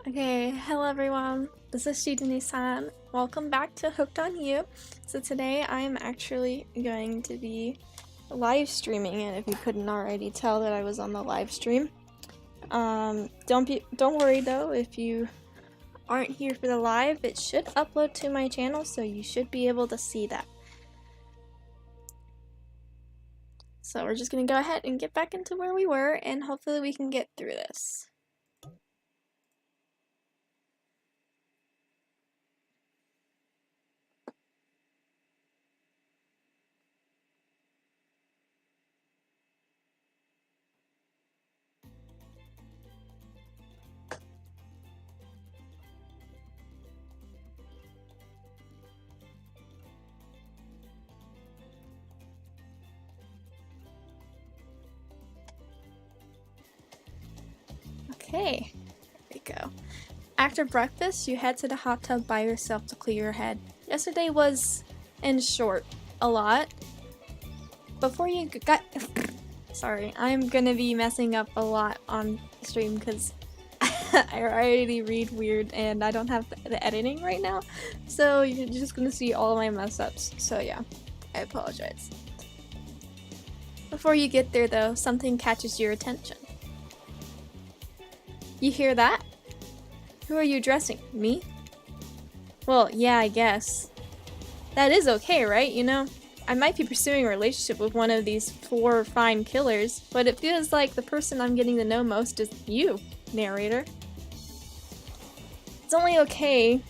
Okay, hello everyone, this is shidonni-san. Welcome back to Hooked on You. So today I am actually going to be live streaming it, if you couldn't already tell that I was on the live stream. Don't worry though, if you aren't here for the live, it should upload to my channel, so you should be able to see that. So we're just gonna go ahead and get back into where we were, and hopefully we can get through this. Okay, there we go. After breakfast, you head to the hot tub by yourself to clear your head. Yesterday was, in short, a lot. Before you got... Sorry, I'm gonna be messing up a lot on stream because I already read weird and I don't have the editing right now. So you're just gonna see all my mess ups. So yeah, I apologize. Before you get there though, something catches your attention. You hear that? Who are you addressing? Me? Well, yeah, I guess. That is okay, right? You know, I might be pursuing a relationship with one of these 4 fine killers, but it feels like the person I'm getting to know most is you, narrator. It's only okay,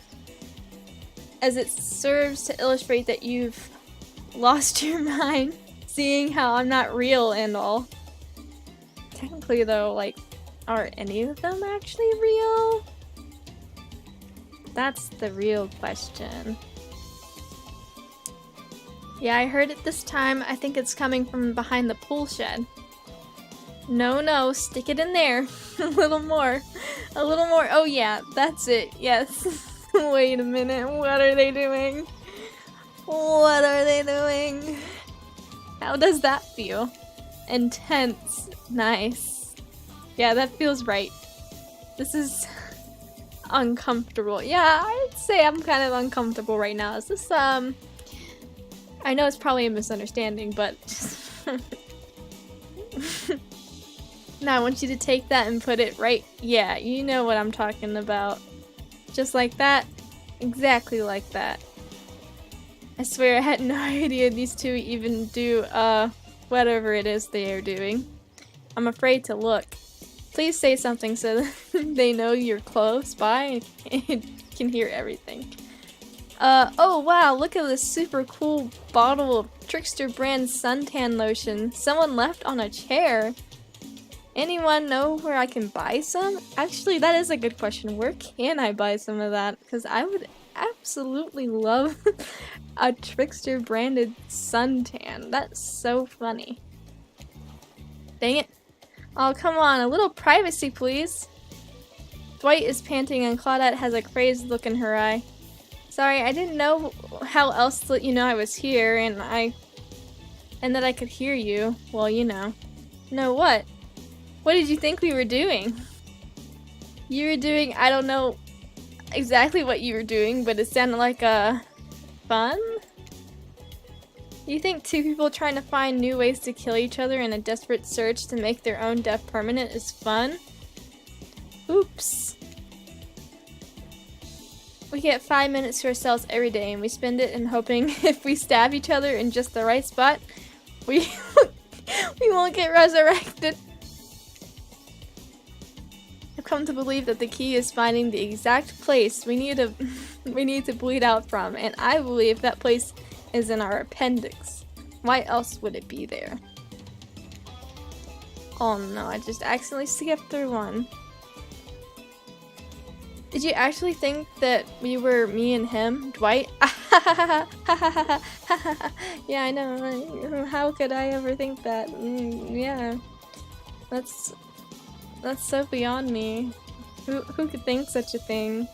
as it serves to illustrate that you've lost your mind, seeing how I'm not real and all. Technically though, like, are any of them actually real? That's the real question. Yeah, I heard it this time. I think it's coming from behind the pool shed. No, stick it in there. A little more. A little more. Oh yeah, that's it. Yes. Wait a minute. What are they doing? What are they doing? How does that feel? Intense. Nice. Yeah, that feels right. This is uncomfortable. Yeah, I'd say I'm kind of uncomfortable right now. Is this, I know it's probably a misunderstanding, but now I want you to take that and put it right. Yeah, you know what I'm talking about. Just like that. Exactly like that. I swear I had no idea these two even do, whatever it is they are doing. I'm afraid to look. Please say something so that they know you're close by and can hear everything. Oh wow, look at this super cool bottle of Trickster brand suntan lotion someone left on a chair. Anyone know where I can buy some? Actually, that is a good question. Where can I buy some of that? Because I would absolutely love a Trickster branded suntan. That's so funny. Dang it. Oh, come on, a little privacy, please. Dwight is panting and Claudette has a crazed look in her eye. Sorry, I didn't know how else to let you know I was here, and that I could hear you. Well, you know. No, what? What did you think we were doing? You were doing, I don't know exactly what you were doing, but it sounded like, fun? You think 2 people trying to find new ways to kill each other in a desperate search to make their own death permanent is fun? Oops. We get 5 minutes to ourselves every day, and we spend it in hoping if we stab each other in just the right spot, we won't get resurrected. I've come to believe that the key is finding the exact place we need to bleed out from, and I believe that place is in our appendix. Why else would it be there? Oh no, I just accidentally skipped through one. Did you actually think that we were me and him, Dwight? Yeah, I know. How could I ever think that? Yeah. That's so beyond me. Who could think such a thing?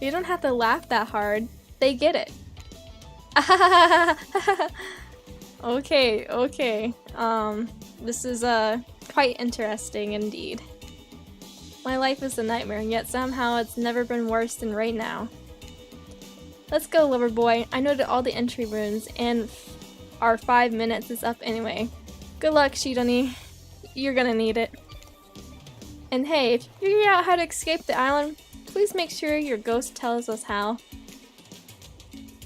You don't have to laugh that hard. They get it. Okay. This is quite interesting indeed. My life is a nightmare, and yet somehow it's never been worse than right now. Let's go, lover boy. I noted all the entry runes, and our 5 minutes is up anyway. Good luck, shidonni. You're gonna need it. And hey, if you figure out how to escape the island, please make sure your ghost tells us how.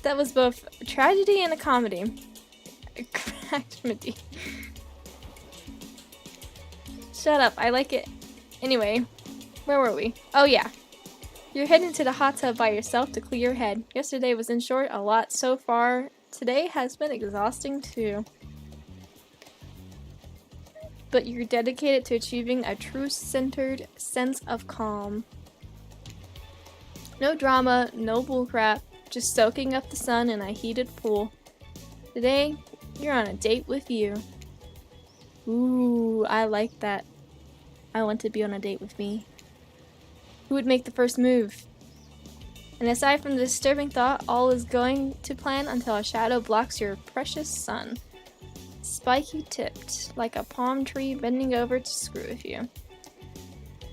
That was both a tragedy and a comedy. A comedy. Shut up, I like it. Anyway, where were we? Oh yeah. You're heading to the hot tub by yourself to clear your head. Yesterday was, in short, a lot so far. Today has been exhausting too. But you're dedicated to achieving a true-centered sense of calm. No drama, no bullcrap, just soaking up the sun in a heated pool. Today, you're on a date with you. Ooh, I like that. I want to be on a date with me. Who would make the first move? And aside from the disturbing thought, all is going to plan until a shadow blocks your precious sun. Spiky tipped, like a palm tree bending over to screw with you.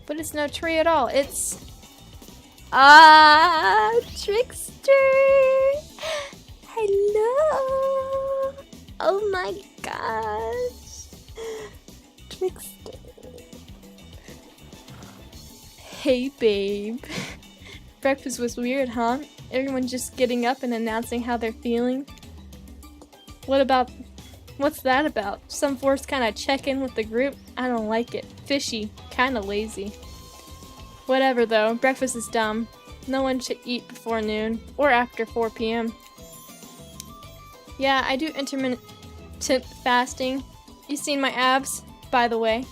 But it's no tree at all, it's... Trickster! Hello! Oh my gosh! Trickster. Hey babe. Breakfast was weird, huh? Everyone just getting up and announcing how they're feeling. What's that about? Some forced kind of check-in with the group? I don't like it. Fishy. Kinda lazy. Whatever though, breakfast is dumb. No one should eat before noon, or after 4 p.m. Yeah, I do intermittent fasting. You seen my abs, by the way.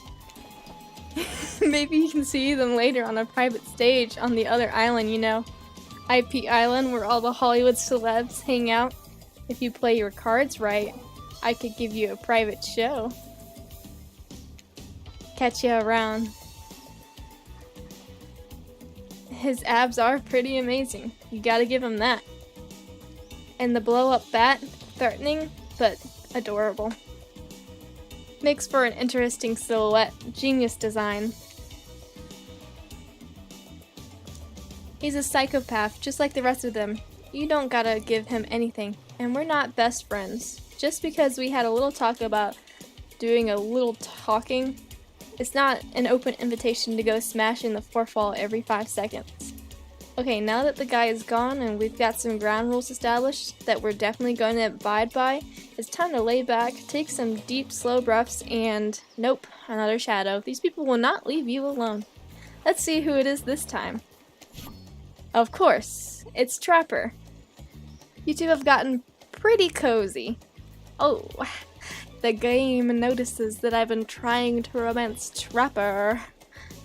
Maybe you can see them later on a private stage on the other island, you know. IP Island, where all the Hollywood celebs hang out. If you play your cards right, I could give you a private show. Catch you around. His abs are pretty amazing. You gotta give him that. And the blow-up bat, threatening, but adorable. Makes for an interesting silhouette. Genius design. He's a psychopath, just like the rest of them. You don't gotta give him anything. And we're not best friends. Just because we had a little talk about doing a little talking, it's not an open invitation to go smashing the fourth wall every 5 seconds. Okay, now that the guy is gone and we've got some ground rules established that we're definitely going to abide by, it's time to lay back, take some deep, slow breaths, and nope, another shadow. These people will not leave you alone. Let's see who it is this time. Of course, it's Trapper. You two have gotten pretty cozy. Oh, the game notices that I've been trying to romance Trapper,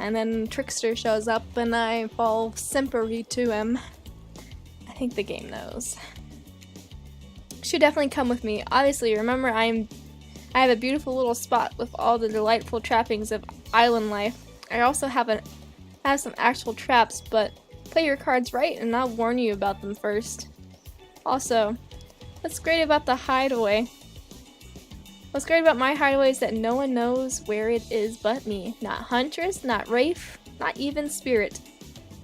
and then Trickster shows up and I fall simpery to him. I think the game knows. Should definitely come with me. Obviously, remember I have a beautiful little spot with all the delightful trappings of island life. I also have some actual traps, but play your cards right and I'll warn you about them first. Also, what's great about the hideaway? What's great about my hideaway is that no one knows where it is but me. Not Huntress, not Rafe, not even Spirit.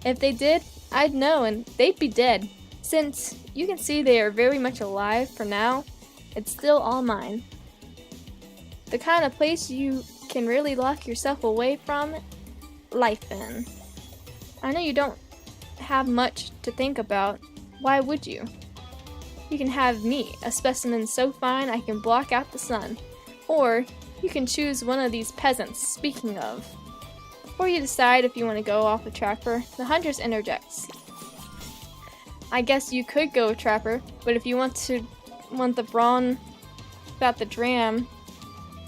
If they did, I'd know and they'd be dead. Since you can see they are very much alive for now, it's still all mine. The kind of place you can really lock yourself away from life in. I know you don't have much to think about. Why would you? You can have me, a specimen so fine I can block out the sun. Or you can choose one of these peasants, speaking of. Before you decide if you want to go off with Trapper, the Huntress interjects. I guess you could go with Trapper, but if you want the brawn without the dram,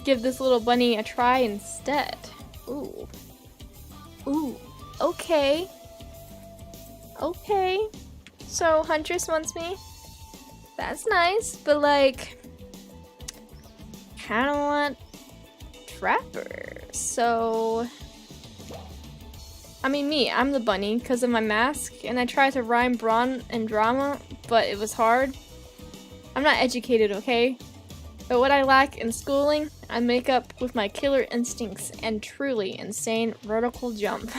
give this little bunny a try instead. Ooh. Ooh. Okay. Okay. So Huntress wants me? That's nice, but like, kinda want Trapper. So, I mean I'm the bunny because of my mask, and I tried to rhyme brawn and drama, but it was hard. I'm not educated, okay? But what I lack in schooling, I make up with my killer instincts and truly insane vertical jump.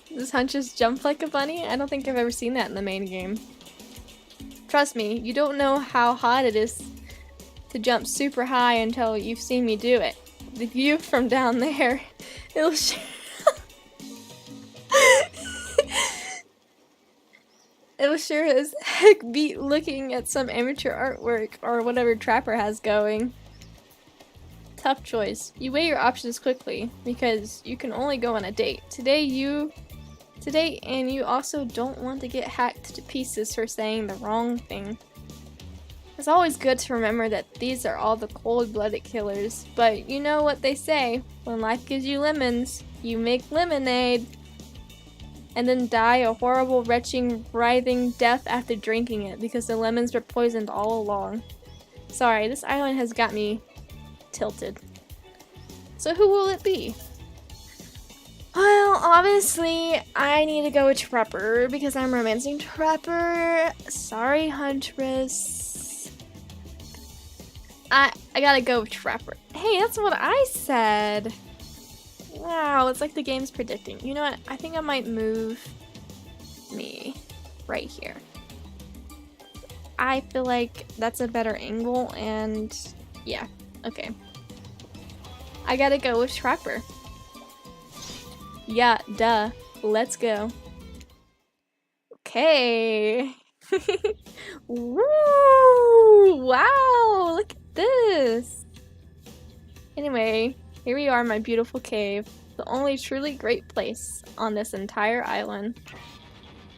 Does Huntress jump like a bunny? I don't think I've ever seen that in the main game. Trust me, you don't know how hot it is to jump super high until you've seen me do it. The view from down there, it'll it'll sure as heck beat looking at some amateur artwork or whatever Trapper has going. Tough choice. You weigh your options quickly because you can only go on a date. Today, and you also don't want to get hacked to pieces for saying the wrong thing. It's always good to remember that these are all the cold-blooded killers, but you know what they say, when life gives you lemons, you make lemonade. And then die a horrible, retching, writhing death after drinking it because the lemons were poisoned all along. Sorry, this island has got me tilted. So who will it be? Well, obviously, I need to go with Trapper because I'm romancing Trapper. Sorry, Huntress. I gotta go with Trapper. Hey, that's what I said. Wow, it's like the game's predicting. You know what? I think I might move me right here. I feel like that's a better angle and yeah, okay. I gotta go with Trapper. Yeah, duh. Let's go. Okay. Woo! Wow, look at this. Anyway, here we are in my beautiful cave, the only truly great place on this entire island.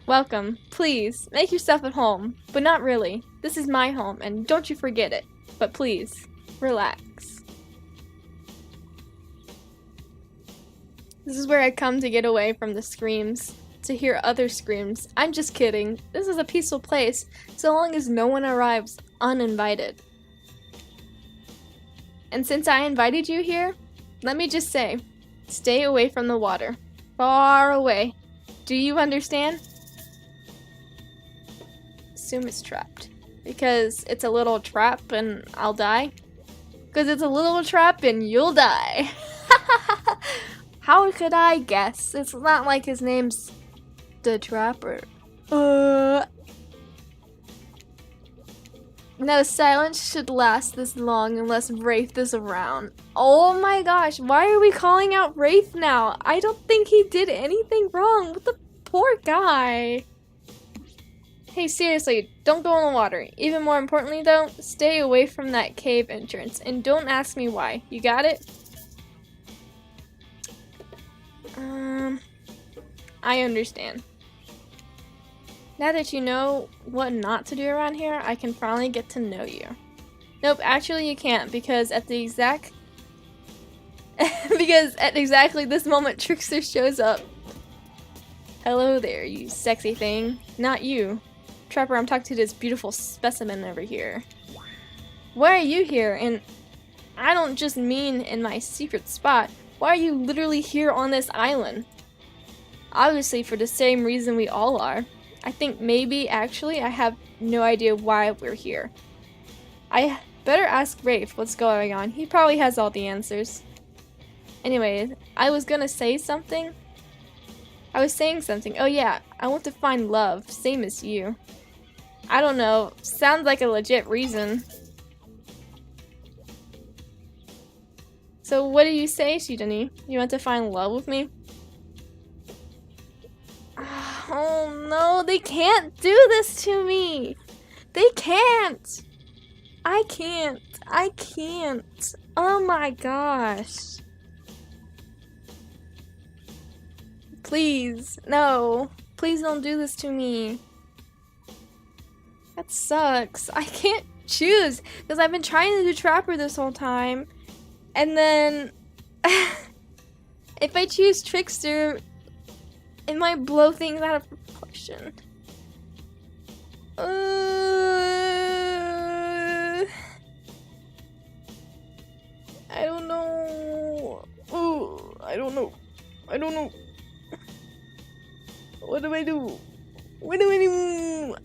Welcome. Please, make yourself at home, but not really. This is my home, and don't you forget it. But please, relax. This is where I come to get away from the screams, to hear other screams. I'm just kidding. This is a peaceful place, so long as no one arrives uninvited. And since I invited you here, let me just say, stay away from the water. Far away. Do you understand? Assume it's trapped. Because it's a little trap and I'll die? Because it's a little trap and you'll die. How could I guess? It's not like his name's the Trapper. No silence should last this long unless Wraith is around. Oh my gosh, why are we calling out Wraith now? I don't think he did anything wrong. What the poor guy. Hey, seriously, don't go in the water. Even more importantly though, stay away from that cave entrance. And don't ask me why. You got it? I understand. Now that you know what not to do around here, I can finally get to know you. Nope, actually you can't, because at the exactly this moment Trickster shows up. Hello there, you sexy thing. Not you. Trapper, I'm talking to this beautiful specimen over here. Why are you here? And I don't just mean in my secret spot. Why are you literally here on this island? Obviously for the same reason we all are. I think maybe, actually, I have no idea why we're here. I better ask Rafe what's going on. He probably has all the answers. Anyway, I was gonna say something. I was saying something. Oh yeah, I want to find love, same as you. I don't know, sounds like a legit reason. So what do you say, shidonni? You want to find love with me? Oh no, they can't do this to me! They can't! I can't. Oh my gosh. Please, no. Please don't do this to me. That sucks. I can't choose, because I've been trying to do Trapper this whole time. And then, if I choose Trickster, it might blow things out of proportion. I don't know. Ooh, I don't know. What do I do?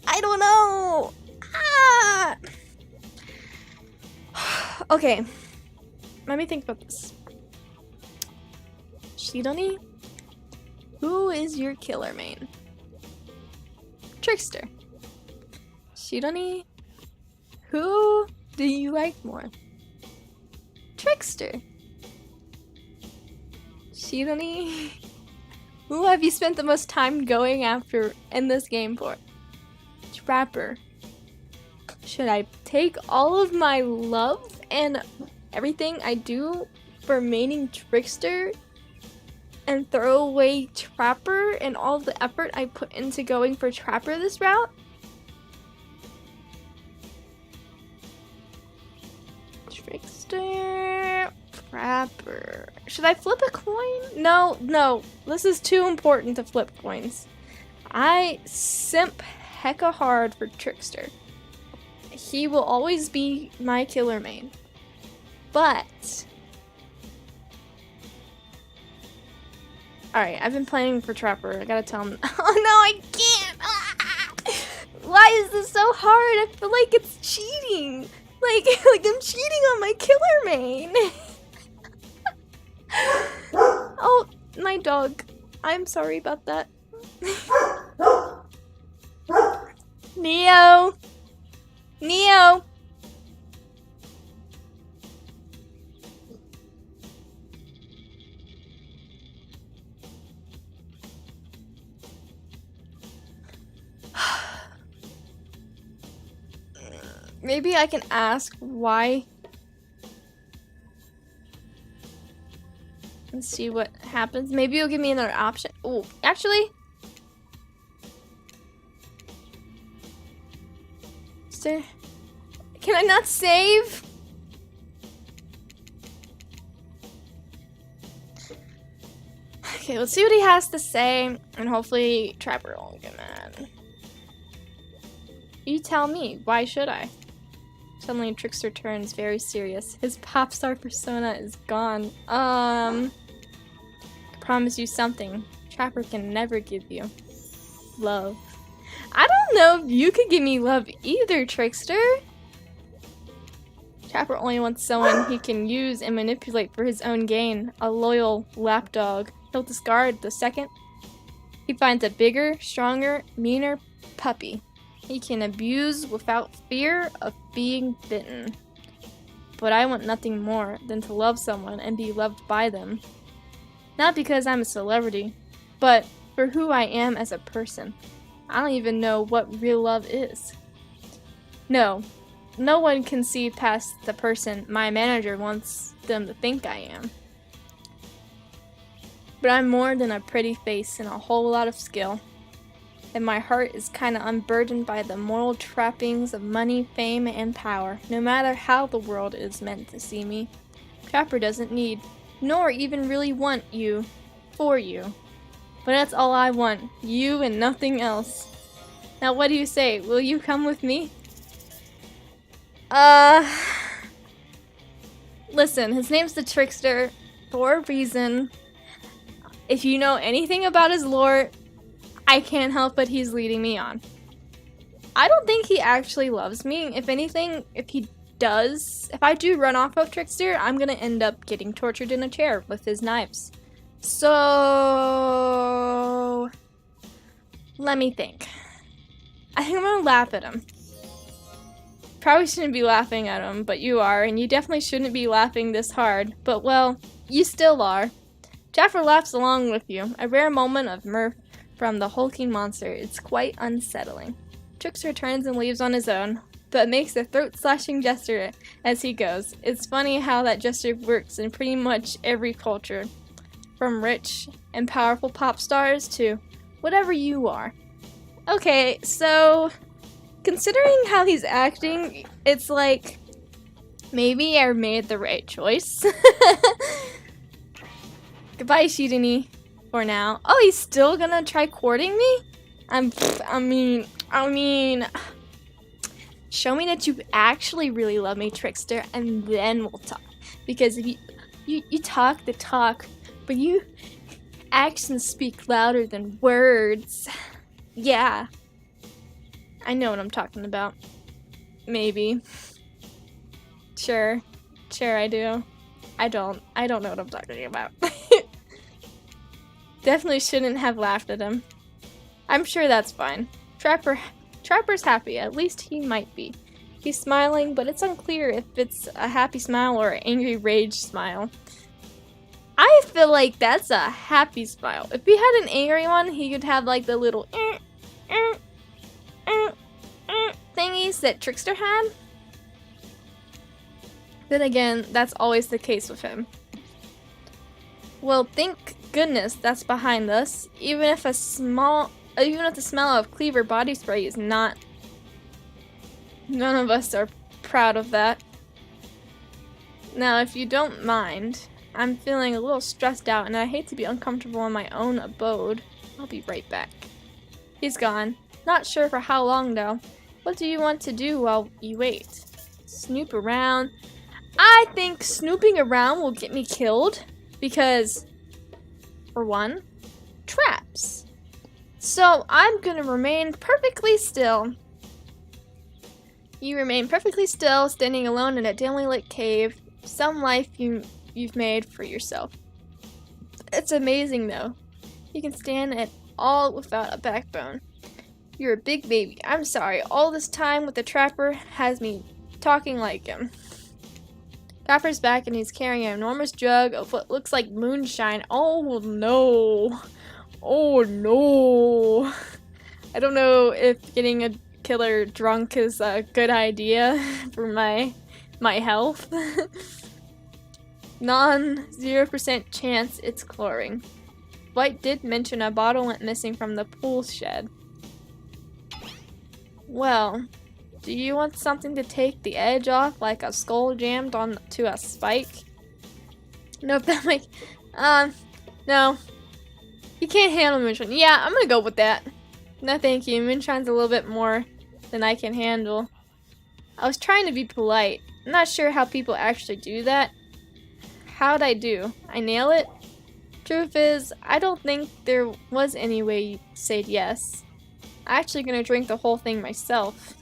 I don't know. Ah! Okay. Let me think about this. Shidonni? Who is your killer main? Trickster. Shidonni? Who do you like more? Trickster. Shidonni? Who have you spent the most time going after in this game for? Trapper. Should I take all of my love and everything I do for maining Trickster and throw away Trapper and all the effort I put into going for Trapper this route? Trickster, Trapper. Should I flip a coin? No. This is too important to flip coins. I simp hecka hard for Trickster. He will always be my killer main. But alright, I've been planning for Trapper. I gotta tell him. Oh no, I can't! Ah! Why is this so hard? I feel like it's cheating. Like I'm cheating on my killer main. Oh, my dog. I'm sorry about that. Neo! Neo! Maybe I can ask why. Let's see what happens. Maybe you'll give me another option. Oh, actually. Sir, can I not save? Okay, let's see what he has to say, and hopefully Trapper won't get mad. You tell me, why should I? Suddenly Trickster turns very serious. His pop star persona is gone. I promise you something. Trapper can never give you love. I don't know if you could give me love either, Trickster. Trapper only wants someone he can use and manipulate for his own gain. A loyal lapdog. He'll discard the second he finds a bigger, stronger, meaner puppy he can abuse without fear of being bitten. But I want nothing more than to love someone and be loved by them. Not because I'm a celebrity, but for who I am as a person. I don't even know what real love is. No one can see past the person my manager wants them to think I am. But I'm more than a pretty face and a whole lot of skill. And my heart is kinda unburdened by the moral trappings of money, fame, and power, no matter how the world is meant to see me. Trapper doesn't need, nor even really want you, for you. But that's all I want, you and nothing else. Now what do you say, will you come with me? Listen, his name's the Trickster, for a reason. If you know anything about his lore, I can't help but he's leading me on. I don't think he actually loves me. If anything, if I do run off of Trickster, I'm gonna end up getting tortured in a chair with his knives. So let me think. I think I'm gonna laugh at him. Probably shouldn't be laughing at him, but you are, and you definitely shouldn't be laughing this hard. But well, you still are. Trapper laughs along with you, a rare moment of mirth from the hulking monster. It's quite unsettling. Trickster turns and leaves on his own, but makes a throat-slashing gesture as he goes. It's funny how that gesture works in pretty much every culture, from rich and powerful pop stars to whatever you are. Okay, so considering how he's acting, it's like maybe I made the right choice. Goodbye, Shidonni, for now. Oh, he's still gonna try courting me? I mean, show me that you actually really love me, Trickster, and then we'll talk. Because if you talk the talk, but you actions speak louder than words. Yeah. I know what I'm talking about. Maybe. Sure. Sure, I do. I don't know what I'm talking about. Definitely shouldn't have laughed at him. I'm sure that's fine. Trapper's happy, at least he might be. He's smiling, but it's unclear if it's a happy smile or an angry rage smile. I feel like that's a happy smile. If he had an angry one, he could have like the little thingies that Trickster had. Then again, that's always the case with him. Well, thank goodness that's behind us. Even if the smell of Cleaver body spray is not. None of us are proud of that. Now, if you don't mind, I'm feeling a little stressed out and I hate to be uncomfortable in my own abode. I'll be right back. He's gone. Not sure for how long though. What do you want to do while you wait? Snoop around. I think snooping around will get me killed because, for one, traps. So I'm gonna remain perfectly still. You remain perfectly still, standing alone in a dimly lit cave. Some life you've made for yourself. It's amazing though. You can stand it all without a backbone. You're a big baby. I'm sorry. All this time with the Trapper has me talking like him. Trapper's back and he's carrying an enormous jug of what looks like moonshine. Oh no. Oh no. I don't know if getting a killer drunk is a good idea for my health. 0% chance it's chlorine. White did mention a bottle went missing from the pool shed. Well, do you want something to take the edge off, like a skull jammed onto a spike? Nope, that might. No. You can't handle moonshine. Yeah, I'm gonna go with that. No, thank you. Moonshine's a little bit more than I can handle. I was trying to be polite. I'm not sure how people actually do that. How'd I do? I nail it? Truth is, I don't think there was any way you said yes. I'm actually gonna drink the whole thing myself.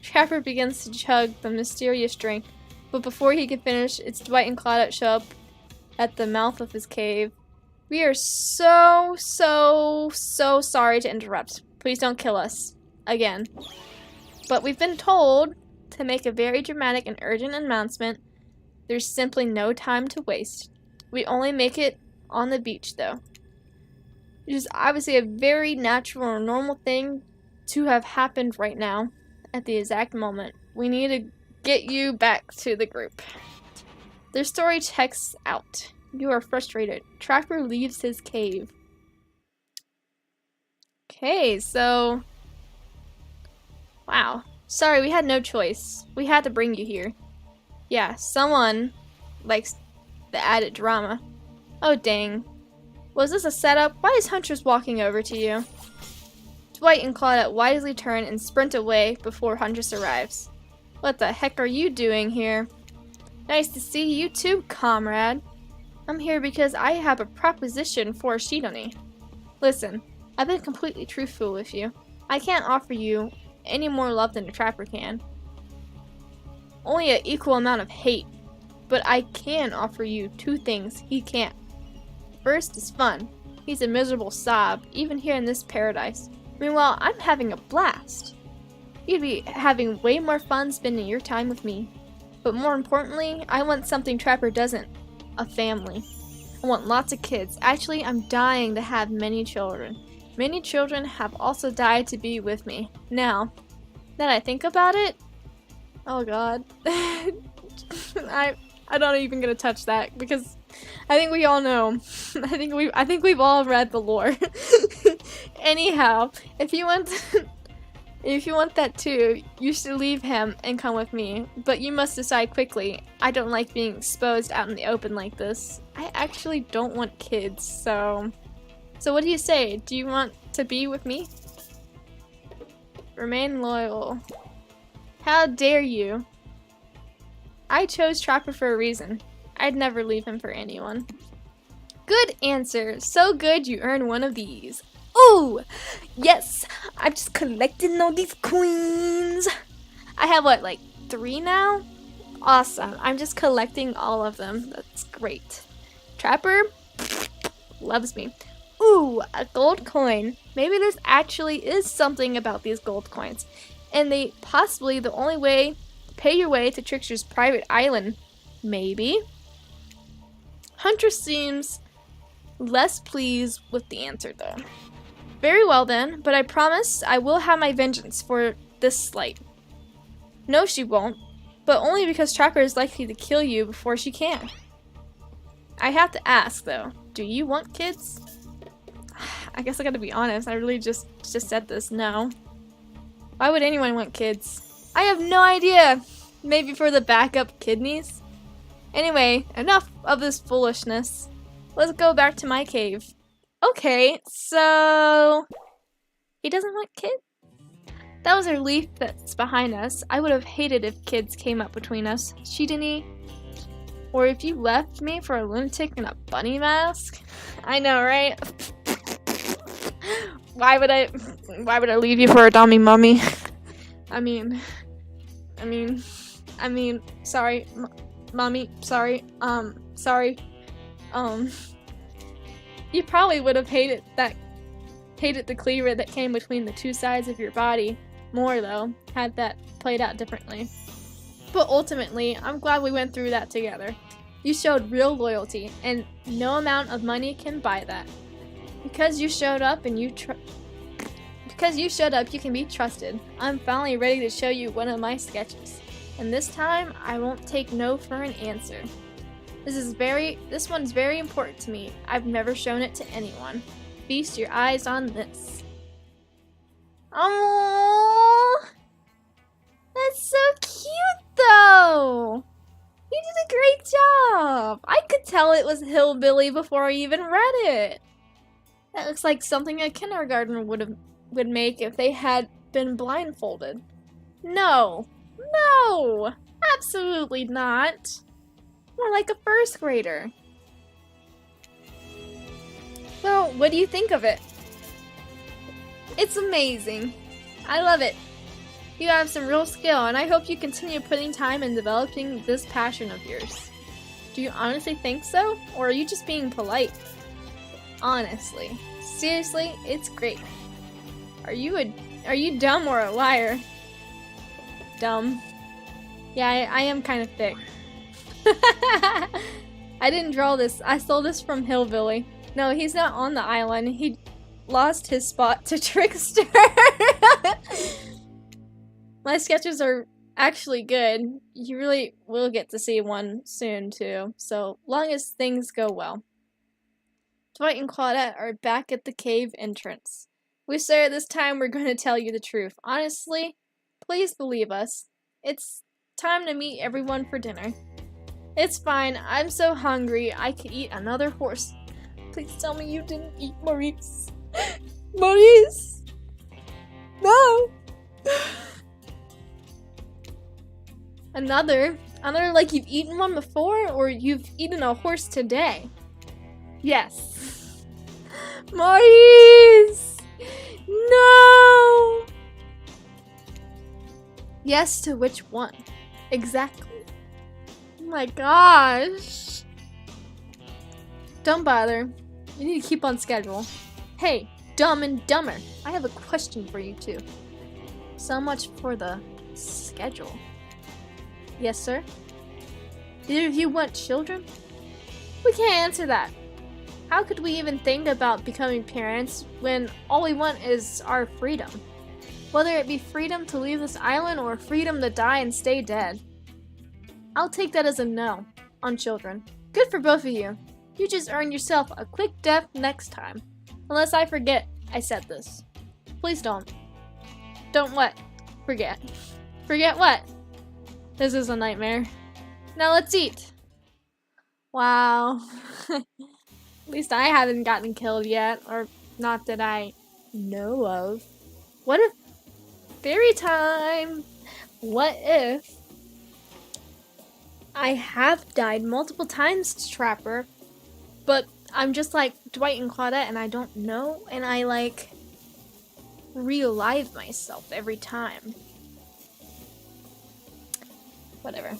Trapper begins to chug the mysterious drink, but before he can finish, it's Dwight and Claudette show up at the mouth of his cave. We are so sorry to interrupt. Please don't kill us. Again. But we've been told to make a very dramatic and urgent announcement. There's simply no time to waste. We only make it on the beach, though. It is obviously a very natural and normal thing to have happened right now, at the exact moment. We need to get you back to the group. Their story checks out. You are frustrated. Trapper leaves his cave. Okay, so... Wow. Sorry, we had no choice. We had to bring you here. Yeah, someone likes the added drama. Oh, dang. Was this a setup? Why is Huntress walking over to you? Dwight and Claudette wisely turn and sprint away before Huntress arrives. What the heck are you doing here? Nice to see you too, comrade. I'm here because I have a proposition for shidonni. Listen, I've been completely truthful with you. I can't offer you any more love than a Trapper can. Only an equal amount of hate. But I can offer you two things he can't. First is fun. He's a miserable sob, even here in this paradise. Meanwhile, I'm having a blast. You'd be having way more fun spending your time with me. But more importantly, I want something Trapper doesn't. A family. I want lots of kids. Actually, I'm dying to have many children. Many children have also died to be with me. Now that I think about it, oh god. I'm not even gonna touch that because I think we all know. I think we've all read the lore. Anyhow, if you want that too, you should leave him and come with me. But you must decide quickly. I don't like being exposed out in the open like this. I actually don't want kids, so what do you say? Do you want to be with me? Remain loyal. How dare you? I chose Trapper for a reason. I'd never leave him for anyone. Good answer. So good you earn one of these. Ooh! Yes! I'm just collecting all these coins. I have what, like 3 now? Awesome. I'm just collecting all of them. That's great. Trapper loves me. Ooh, a gold coin. Maybe there's actually is something about these gold coins. And they possibly the only way to pay your way to Trickster's private island. Maybe. Huntress seems less pleased with the answer though. Very well then, but I promise I will have my vengeance for this slight. No, she won't, but only because Trapper is likely to kill you before she can. I have to ask though, do you want kids? I guess I gotta be honest, I really just said this, no. Why would anyone want kids? I have no idea. Maybe for the backup kidneys? Anyway, enough of this foolishness. Let's go back to my cave. Okay, so... he doesn't want kids? That was a relief that's behind us. I would have hated if kids came up between us. Shidonni. Or if you left me for a lunatic in a bunny mask. I know, right? Why would I leave you for a dummy mummy? I mean, sorry, mommy, sorry, sorry. You probably would have hated the cleaver that came between the two sides of your body more though, had that played out differently. But ultimately, I'm glad we went through that together. You showed real loyalty, and no amount of money can buy that. Because you showed up, you can be trusted. I'm finally ready to show you one of my sketches. And this time, I won't take no for an answer. This one's very important to me. I've never shown it to anyone. Feast your eyes on this. Oh, that's so cute though. You did a great job. I could tell it was hillbilly before I even read it. That looks like something a kindergartner would make if they had been blindfolded. No, absolutely not. More like a first grader. Well, what do you think of it? It's amazing. I love it. You have some real skill, and I hope you continue putting time in developing this passion of yours. Do you honestly think so? Or are you just being polite? Honestly. Seriously, it's great. Are you dumb or a liar? Dumb. Yeah, I am kind of thick. I didn't draw this. I stole this from Hillbilly. No, he's not on the island. He lost his spot to Trickster. My sketches are actually good. You really will get to see one soon too, so long as things go well. Dwight and Claudette are back at the cave entrance. We swear this time we're going to tell you the truth. Honestly, please believe us. It's time to meet everyone for dinner. It's fine. I'm so hungry I could eat another horse. Please tell me you didn't eat Maurice. Maurice! No! Another like you've eaten one before, or you've eaten a horse today? Yes. Maurice! No! Yes to which one? Exactly. Oh my gosh. Don't bother. You need to keep on schedule. Hey, Dumb and Dumber, I have a question for you too. So much for the schedule. Yes, sir? Either of you want children? We can't answer that. How could we even think about becoming parents when all we want is our freedom? Whether it be freedom to leave this island or freedom to die and stay dead. I'll take that as a no on children. Good for both of you. You just earned yourself a quick death next time. Unless I forget I said this. Please don't. Don't what? Forget. Forget what? This is a nightmare. Now let's eat. Wow. At least I haven't gotten killed yet, or not that I know of. What if... Fairy time! What if... I have died multiple times to Trapper, but I'm just like Dwight and Claudette and I don't know, and I like re-alive myself every time. Whatever.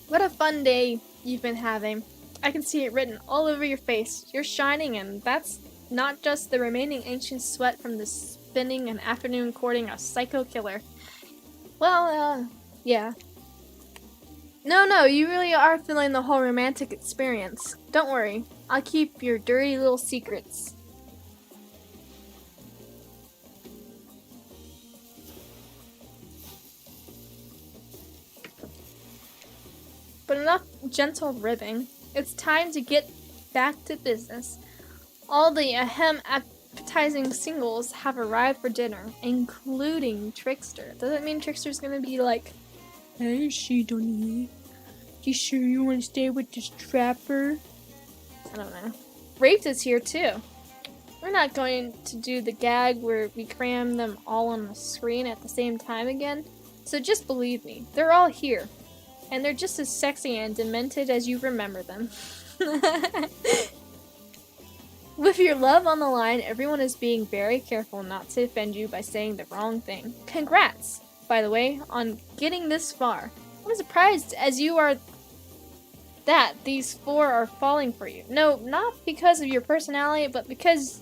What a fun day you've been having. I can see it written all over your face. You're shining, and that's not just the remaining ancient sweat from the spinning and afternoon courting a psycho killer. Well, yeah. No, you really are feeling the whole romantic experience. Don't worry, I'll keep your dirty little secrets. But enough gentle ribbing. It's time to get back to business. All the appetizing singles have arrived for dinner, including Trickster. Does that mean Trickster's gonna be like, "Hey, shidonni, you sure you want to stay with this trapper?" I don't know. Raped is here too. We're not going to do the gag where we cram them all on the screen at the same time again, so just believe me, they're all here. And they're just as sexy and demented as you remember them. With your love on the line, everyone is being very careful not to offend you by saying the wrong thing. Congrats, by the way, on getting this far. I'm surprised as you are that these four are falling for you. No, not because of your personality, but because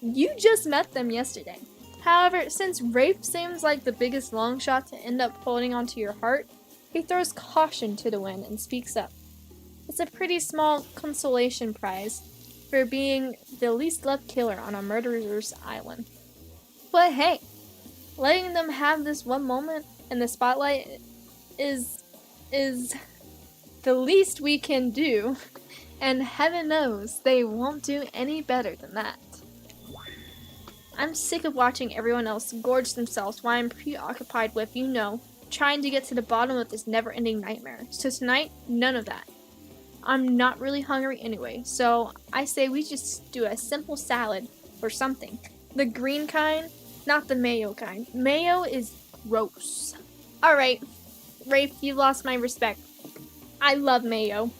you just met them yesterday. However, since Rafe seems like the biggest long shot to end up holding onto your heart, he throws caution to the wind and speaks up. It's a pretty small consolation prize for being the least loved killer on a murderer's island. But hey, letting them have this one moment in the spotlight is the least we can do, and heaven knows they won't do any better than that. I'm sick of watching everyone else gorge themselves while I'm preoccupied with, trying to get to the bottom of this never-ending nightmare. So tonight, none of that. I'm not really hungry anyway, so I say we just do a simple salad or something. The green kind, not the mayo kind. Mayo is gross. Alright, Rafe, you lost my respect. I love mayo.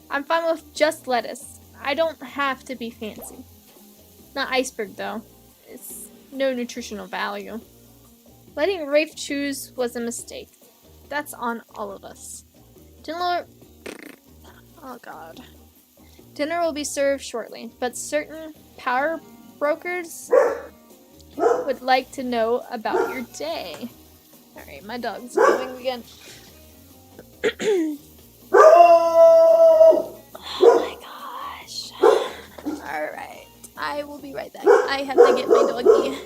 I'm fine with just lettuce. I don't have to be fancy. Not iceberg, though. It's no nutritional value. Letting Rafe choose was a mistake. That's on all of us. Dinner will be served shortly, but certain power brokers would like to know about your day. Alright, my dog's going again. Oh my gosh. Alright, I will be right back. I have to get my doggy.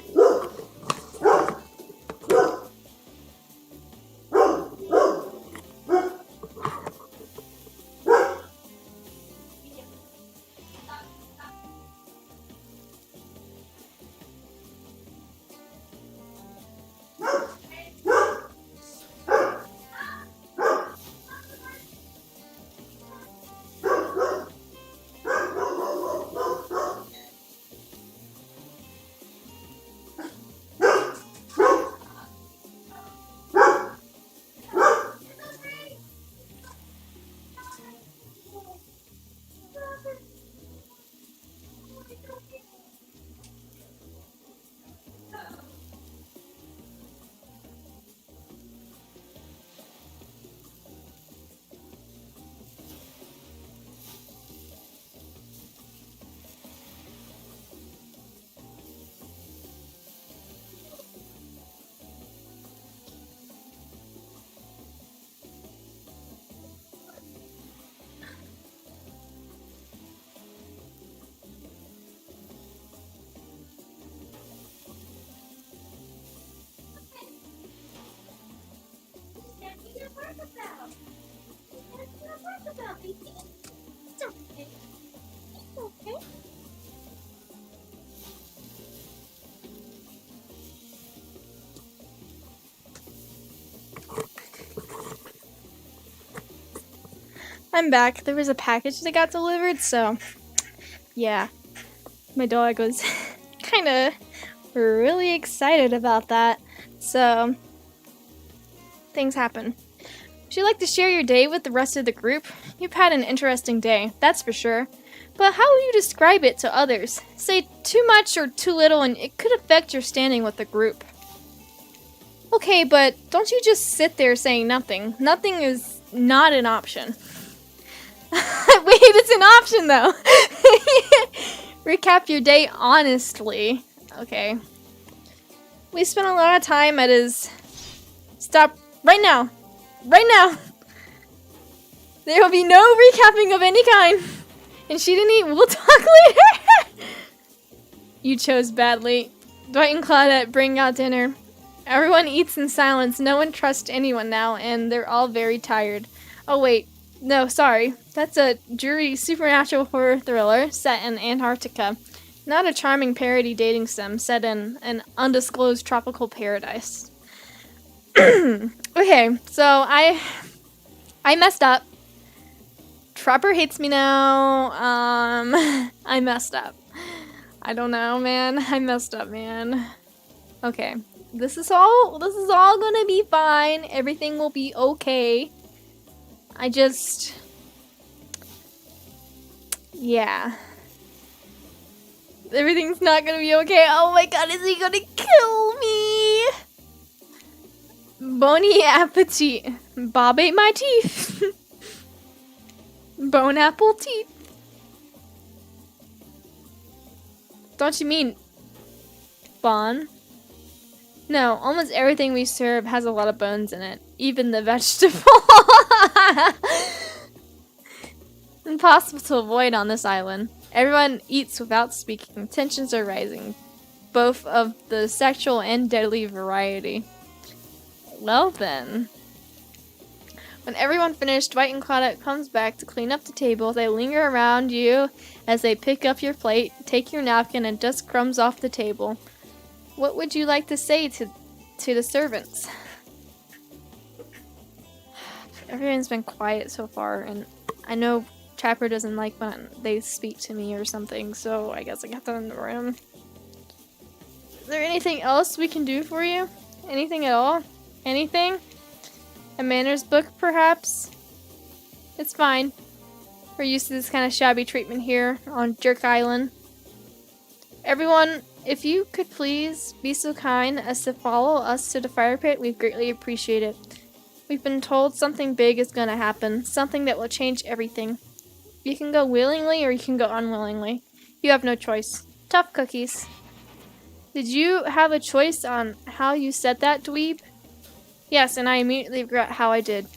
I'm back. There was a package that got delivered, so yeah. My dog was kind of really excited about that. So things happen. Would you like to share your day with the rest of the group? You've had an interesting day, that's for sure. But how will you describe it to others? Say too much or too little and it could affect your standing with the group. Okay, but don't you just sit there saying nothing. Nothing is not an option. Wait, it's an option though. Recap your day honestly. Okay. We spent a lot of time at his... Stop right now. Right now. There will be no recapping of any kind. And shidonni, we'll talk later. You chose badly. Dwight and Claudette bring out dinner. Everyone eats in silence. No one trusts anyone now, and they're all very tired. Oh wait. No, sorry. That's a dreary supernatural horror thriller set in Antarctica. Not a charming parody dating sim set in an undisclosed tropical paradise. Okay, so I messed up. Trapper hates me now. I messed up. I don't know, man. I messed up, man. Okay. This is all gonna be fine. Everything will be okay. I just... Yeah. Everything's not gonna be okay. Oh my god, is he gonna kill me? Bony appetit. Bob ate my teeth. Bone apple teeth. Don't you mean Bon? No, almost everything we serve has a lot of bones in it. Even the vegetable. Impossible to avoid on this island. Everyone eats without speaking. Tensions are rising. Both of the sexual and deadly variety. Well then. When everyone finished, Dwight and Claudette comes back to clean up the table. They linger around you as they pick up your plate, take your napkin, and dust crumbs off the table. What would you like to say to the servants? Everyone's been quiet so far, and I know Trapper doesn't like when they speak to me or something, so I guess I got to ignore him. Is there anything else we can do for you? Anything at all? Anything? A manners book, perhaps? It's fine. We're used to this kind of shabby treatment here on Jerk Island. Everyone, if you could please be so kind as to follow us to the fire pit, we'd greatly appreciate it. We've been told something big is going to happen, something that will change everything. You can go willingly or you can go unwillingly. You have no choice. Tough cookies. Did you have a choice on how you said that, dweeb? Yes, and I immediately regret how I did.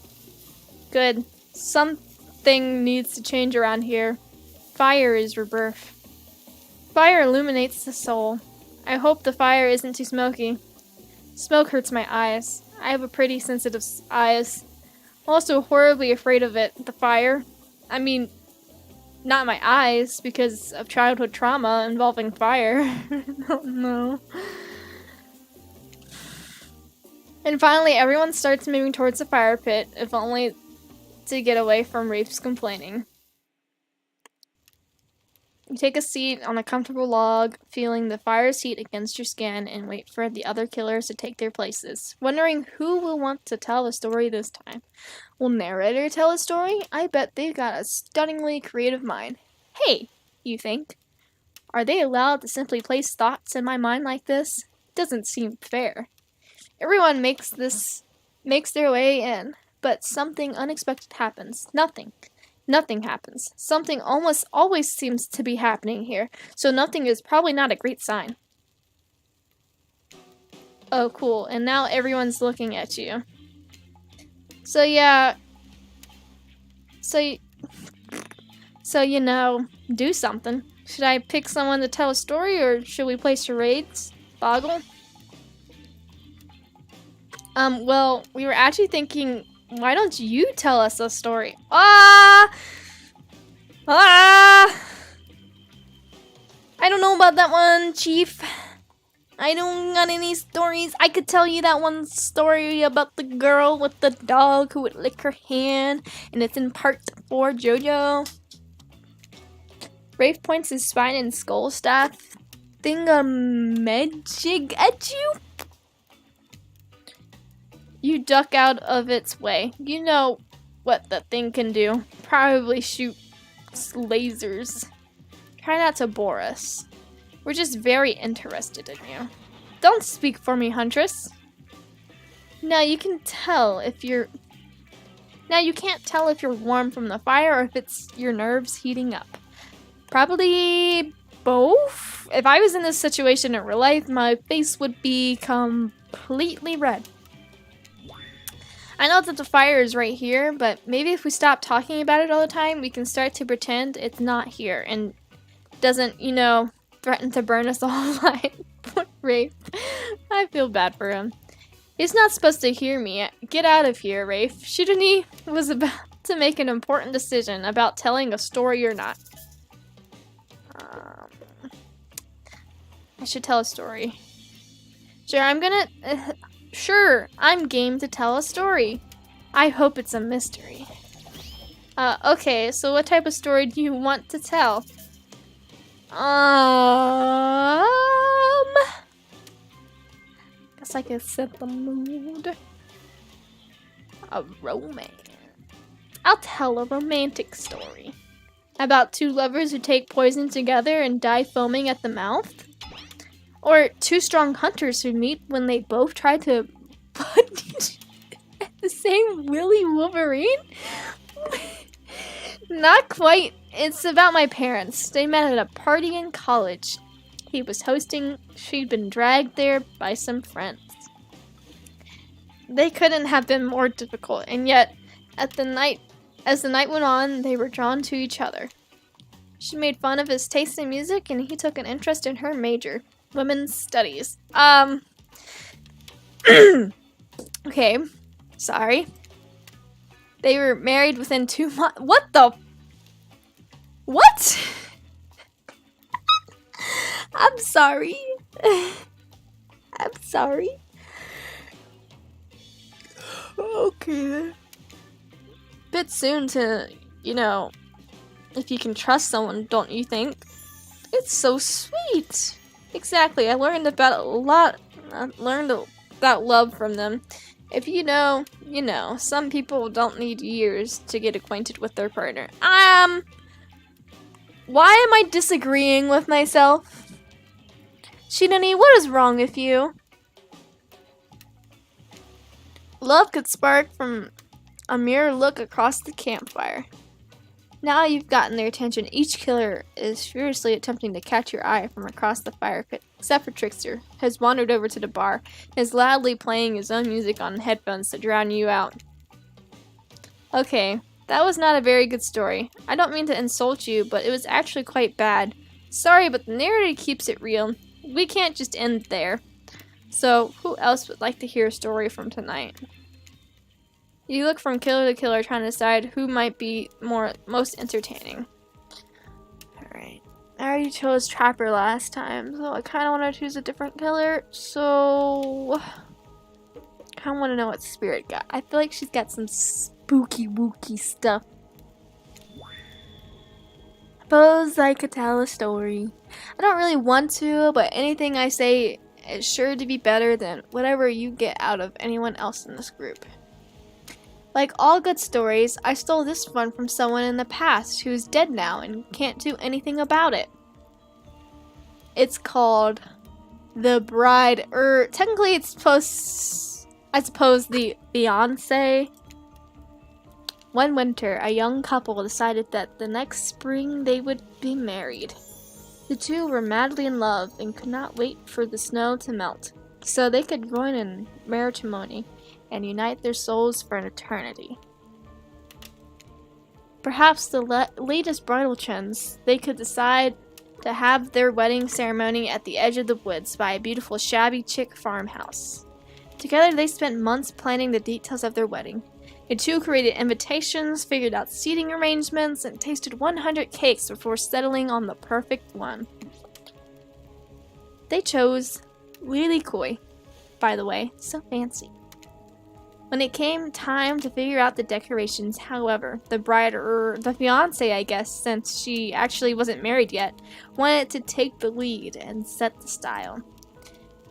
Good. Something needs to change around here. Fire is rebirth. Fire illuminates the soul. I hope the fire isn't too smoky. Smoke hurts my eyes. I have a pretty sensitive eyes. I'm also horribly afraid of it, the fire. I mean, not my eyes, because of childhood trauma involving fire. Oh no. And finally, everyone starts moving towards the fire pit, if only to get away from Reef's complaining. You take a seat on a comfortable log, feeling the fire's heat against your skin, and wait for the other killers to take their places, wondering who will want to tell the story this time. Will narrator tell a story? I bet they've got a stunningly creative mind. Hey, you think? Are they allowed to simply place thoughts in my mind like this? Doesn't seem fair. Everyone makes their way in, but something unexpected happens. Nothing happens. Something almost always seems to be happening here, so nothing is probably not a great sign. Oh, cool. And now everyone's looking at you. So yeah. So you know, do something. Should I pick someone to tell a story, or should we play charades? Boggle? Well, we were actually thinking, why don't you tell us a story? I don't know about that one, Chief. I don't got any stories. I could tell you that one story about the girl with the dog who would lick her hand, and it's in part 4, JoJo. Rafe points his spine and skull staff thingamajig at you. You duck out of its way. You know what the thing can do. Probably shoot lasers. Try not to bore us. We're just very interested in you. Don't speak for me, Huntress. Now you can tell if you're Now you can't tell if you're warm from the fire or if it's your nerves heating up. Probably both. If I was in this situation in real life, my face would be completely red. I know that the fire is right here, but maybe if we stop talking about it all the time, we can start to pretend it's not here and doesn't, you know, threaten to burn us all alive. Rafe. I feel bad for him. He's not supposed to hear me. Get out of here, Rafe. Shidonni was about to make an important decision about telling a story or not. I should tell a story. Sure, I'm game to tell a story. I hope it's a mystery. Okay, so what type of story do you want to tell? Guess I can set the mood. A romance. I'll tell a romantic story. About two lovers who take poison together and die foaming at the mouth? Or two strong hunters who meet when they both try to put the same Willy Wolverine? Not quite. It's about my parents. They met at a party in college. He was hosting. She'd been dragged there by some friends. They couldn't have been more difficult, and yet, as the night went on, they were drawn to each other. She made fun of his taste in music, and he took an interest in her major. Women's studies. Okay. Sorry. They were married within 2 months. What the? What? I'm sorry. I'm sorry. Okay. Bit soon to, you know, if you can trust someone, don't you think? It's so sweet. Exactly. I learned about love from them. If you know, you know. Some people don't need years to get acquainted with their partner. Why am I disagreeing with myself? Shidonni, what is wrong with you? Love could spark from a mere look across the campfire. Now you've gotten their attention. Each killer is furiously attempting to catch your eye from across the fire pit, except for Trickster, who has wandered over to the bar and is loudly playing his own music on headphones to drown you out. Okay, that was not a very good story. I don't mean to insult you, but it was actually quite bad. Sorry, but the narrative keeps it real. We can't just end there. So, who else would like to hear a story from tonight? You look from killer to killer trying to decide who might be most entertaining. Alright. I already chose Trapper last time, so I kind of want to choose a different killer. So, I kind of want to know what Spirit got. I feel like she's got some spooky wooky stuff. Suppose I could tell a story. I don't really want to, but anything I say is sure to be better than whatever you get out of anyone else in this group. Like all good stories, I stole this one from someone in the past who is dead now and can't do anything about it. It's called The Bride, technically it's I suppose the fiancé. One winter, a young couple decided that the next spring they would be married. The two were madly in love and could not wait for the snow to melt, so they could join in matrimony and unite their souls for an eternity. Perhaps the latest bridal trends, they could decide to have their wedding ceremony at the edge of the woods by a beautiful shabby chick farmhouse. Together they spent months planning the details of their wedding. The two created invitations, figured out seating arrangements, and tasted 100 cakes before settling on the perfect one. They chose Lily Koi, by the way, so fancy. When it came time to figure out the decorations, however, the bride, or the fiancé, I guess, since she actually wasn't married yet, wanted to take the lead and set the style.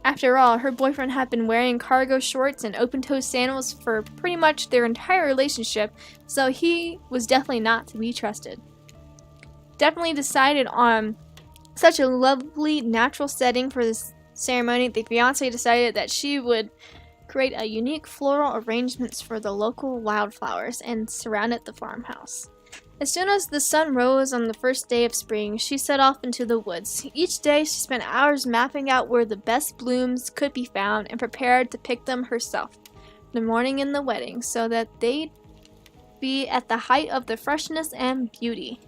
After all, her boyfriend had been wearing cargo shorts and open-toe sandals for pretty much their entire relationship, so he was definitely not to be trusted. Definitely decided on such a lovely, natural setting for this ceremony, the fiancé decided that she would create a unique floral arrangements for the local wildflowers and surrounded the farmhouse. As soon as the sun rose on the first day of spring, she set off into the woods. Each day she spent hours mapping out where the best blooms could be found and prepared to pick them herself the morning in the wedding so that they'd be at the height of their freshness and beauty.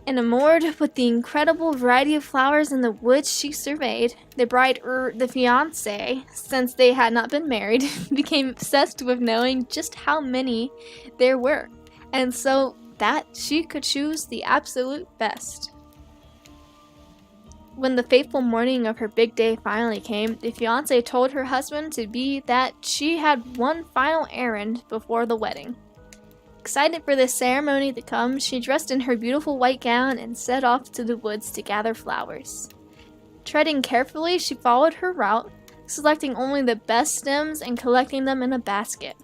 Enamored with the incredible variety of flowers in the woods she surveyed, the bride the fiancé, since they had not been married, became obsessed with knowing just how many there were, and so that she could choose the absolute best. When the fateful morning of her big day finally came, the fiancé told her husband to be that she had one final errand before the wedding. Excited for this ceremony to come, she dressed in her beautiful white gown and set off to the woods to gather flowers. Treading carefully, she followed her route, selecting only the best stems and collecting them in a basket.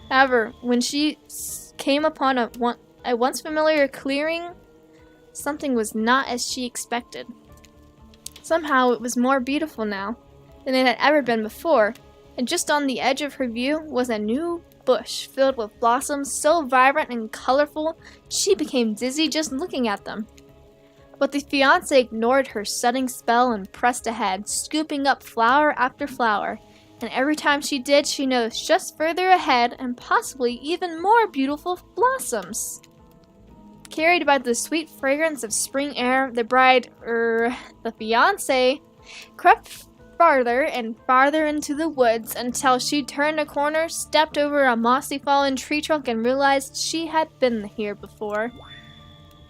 However, when she came upon a once familiar clearing, something was not as she expected. Somehow it was more beautiful now than it had ever been before, and just on the edge of her view was a new bush filled with blossoms so vibrant and colorful she became dizzy just looking at them. But the fiancé ignored her stunning spell and pressed ahead, scooping up flower after flower, and every time she did, she noticed just further ahead and possibly even more beautiful blossoms. Carried by the sweet fragrance of spring air, the bride, the fiancé, crept farther and farther into the woods until she turned a corner, stepped over a mossy fallen tree trunk, and realized she had been here before.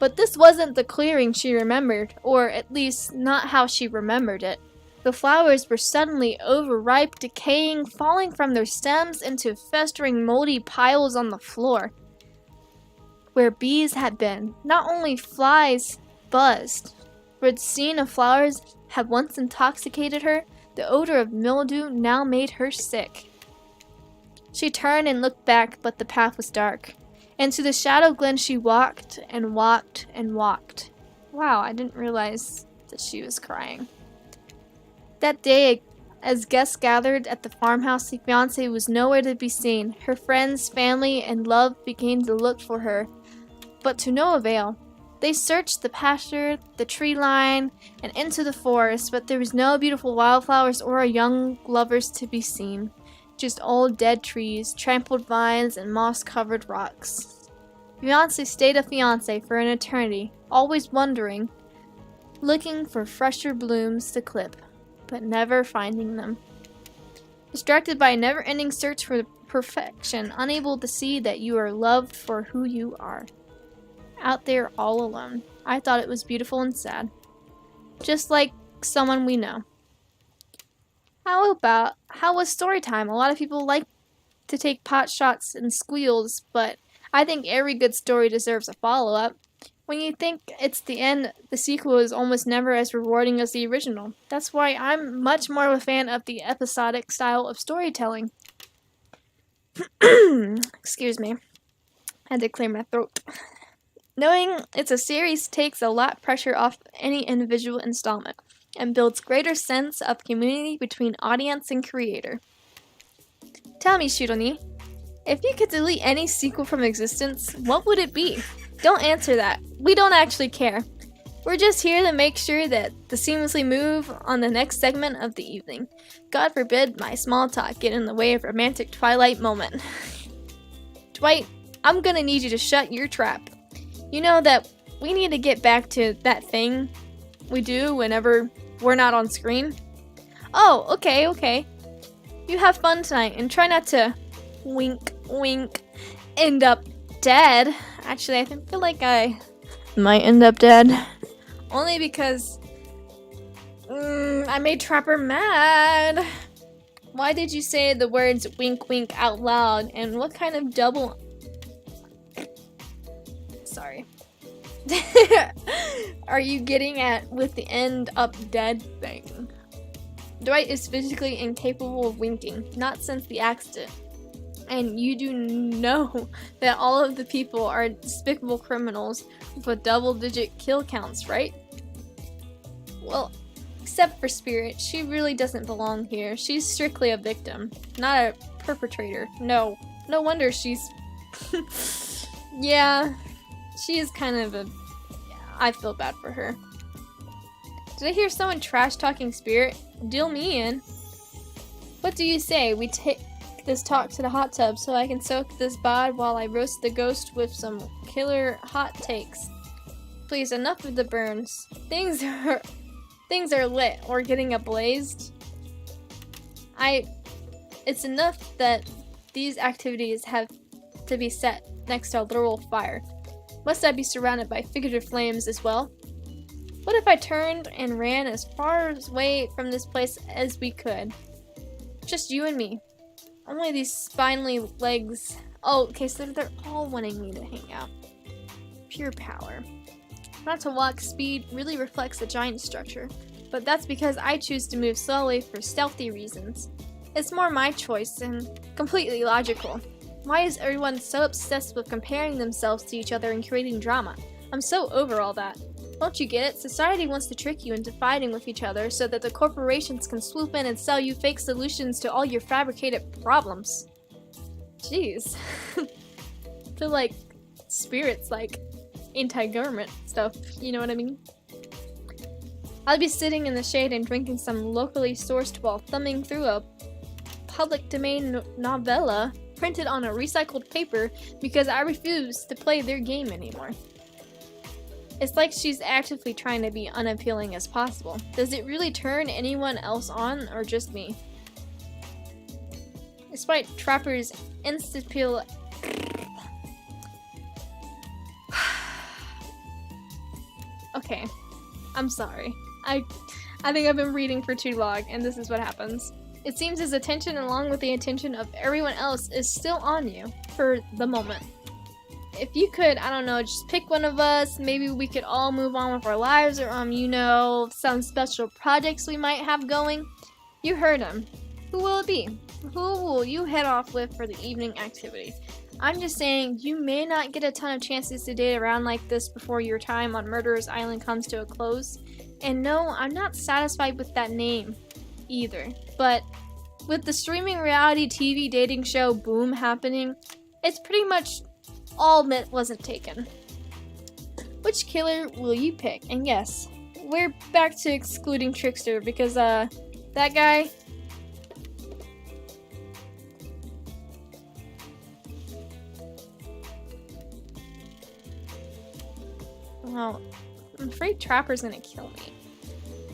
But this wasn't the clearing she remembered, or at least not how she remembered it. The flowers were suddenly overripe, decaying, falling from their stems into festering moldy piles on the floor. Where bees had been, not only flies buzzed, for the scene of flowers had once intoxicated her. The odor of mildew now made her sick. She turned and looked back, but the path was dark. Into the shadow glen she walked and walked and walked. Wow, I didn't realize that she was crying. That day, as guests gathered at the farmhouse, the fiancé was nowhere to be seen. Her friends, family, and love began to look for her, but to no avail. They searched the pasture, the tree line, and into the forest, but there was no beautiful wildflowers or young lovers to be seen. Just old dead trees, trampled vines, and moss-covered rocks. Fiancé stayed a fiancé for an eternity, always wondering, looking for fresher blooms to clip, but never finding them. Distracted by a never-ending search for perfection, unable to see that you are loved for who you are. Out there all alone. I thought it was beautiful and sad. Just like someone we know. How was story time? A lot of people like to take pot shots and squeals, but I think every good story deserves a follow-up. When you think it's the end, the sequel is almost never as rewarding as the original. That's why I'm much more of a fan of the episodic style of storytelling. Excuse me. I had to clear my throat. Knowing it's a series takes a lot of pressure off any individual installment and builds greater sense of community between audience and creator. Tell me, Shidonni, if you could delete any sequel from existence, what would it be? Don't answer that. We don't actually care. We're just here to make sure that the seamlessly move on the next segment of the evening. God forbid my small talk get in the way of romantic twilight moment. Dwight, I'm gonna need you to shut your trap. You know that we need to get back to that thing we do whenever we're not on screen? Oh, okay. You have fun tonight and try not to wink, end up dead. Actually, I feel like I might end up dead. Only because I made Trapper mad. Why did you say the words wink out loud? And what kind of double... Sorry. Are you getting at with the end up dead thing? Dwight is physically incapable of winking, not since the accident. And you do know that all of the people are despicable criminals with double-digit kill counts, right? Well, Except for Spirit, she really doesn't belong here. She's strictly a victim, not a perpetrator. No wonder she's... Yeah, she is kind of a... I feel bad for her. Did I hear someone trash-talking Spirit? Deal me in. What do you say? We take this talk to the hot tub so I can soak this bod while I roast the ghost with some killer hot takes. Please, enough of the burns. Things are lit or getting ablazed. It's enough that these activities have to be set next to a literal fire. Must I be surrounded by figurative flames as well? What if I turned and ran as far away from this place as we could? Just you and me. Only these spindly legs. Oh, okay, so they're all wanting me to hang out. Pure power. Not to walk, speed really reflects the giant structure, but that's because I choose to move slowly for stealthy reasons. It's more my choice and completely logical. Why is everyone so obsessed with comparing themselves to each other and creating drama? I'm so over all that. Don't you get it? Society wants to trick you into fighting with each other so that the corporations can swoop in and sell you fake solutions to all your fabricated problems. Jeez. I feel like Spirit's like anti-government stuff, you know what I mean? I'll be sitting in the shade and drinking some locally sourced while thumbing through a public domain novella printed on a recycled paper because I refuse to play their game anymore. It's like she's actively trying to be unappealing as possible. Does it really turn anyone else on, or just me? Despite Trapper's insta-appeal... Okay, I'm sorry. I think I've been reading for too long, and this is what happens. It seems his attention, along with the attention of everyone else, is still on you, for the moment. If you could, I don't know, just pick one of us, maybe we could all move on with our lives, or, you know, some special projects we might have going. You heard him. Who will it be? Who will you head off with for the evening activity? I'm just saying, you may not get a ton of chances to date around like this before your time on Murderer's Island comes to a close. And no, I'm not satisfied with that name, either. But with the streaming reality TV dating show boom happening, it's pretty much all that wasn't taken. Which killer will you pick? And yes, we're back to excluding Trickster because, that guy... Well, I'm afraid Trapper's gonna kill me.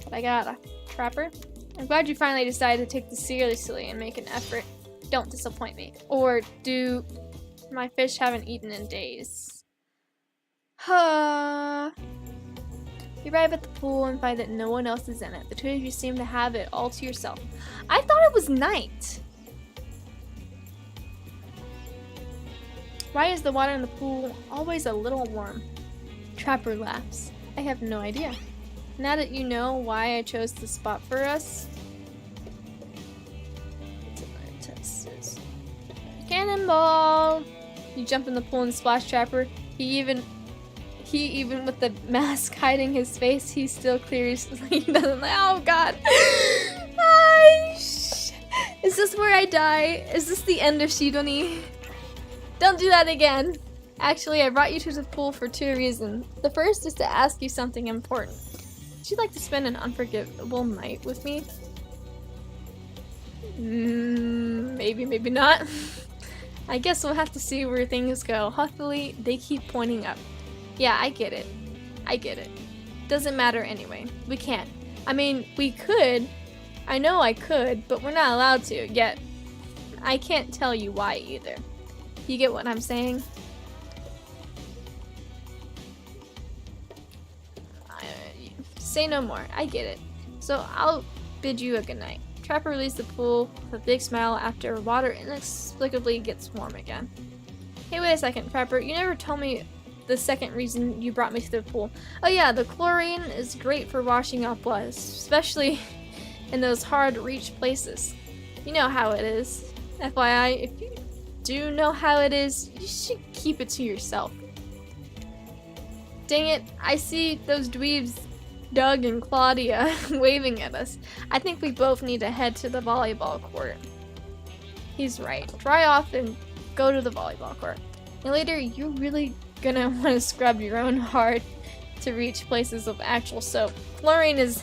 But I got a Trapper. I'm glad you finally decided to take this seriously and make an effort. Don't disappoint me. Or do my fish haven't eaten in days. You arrive at the pool and find that no one else is in it. The two of you seem to have it all to yourself. I thought it was night. Why is the water in the pool always a little warm? Trapper laughs. I have no idea. Now that you know why I chose this spot for us. Cannonball! You jump in the pool and splash Trapper. He even with the mask hiding his face, he still clears. He doesn't. Oh God! Is this where I die? Is this the end of Shidonni? Don't do that again. Actually, I brought you to the pool for two reasons. The first is to ask you something important. Would you like to spend an unforgettable night with me? Maybe, maybe not. I guess we'll have to see where things go. Hopefully, they keep pointing up. Yeah, I get it. I get it. Doesn't matter anyway. We can't. I mean, we could. I know I could, but we're not allowed to, yet. I can't tell you why either. You get what I'm saying? Say no more. I get it. So I'll bid you a good night. Trapper leaves the pool with a big smile after water inexplicably gets warm again. Hey, wait a second, Trapper. You never told me the second reason you brought me to the pool. Oh yeah, the chlorine is great for washing off blood, especially in those hard-to-reach places. You know how it is. FYI, if you do know how it is, you should keep it to yourself. Dang it, I see those dweebs Doug and Claudia waving at us. I think we both need to head to the volleyball court. He's right. Dry off and go to the volleyball court. And later, you're really gonna want to scrub your own hard to reach places of actual soap. Chlorine is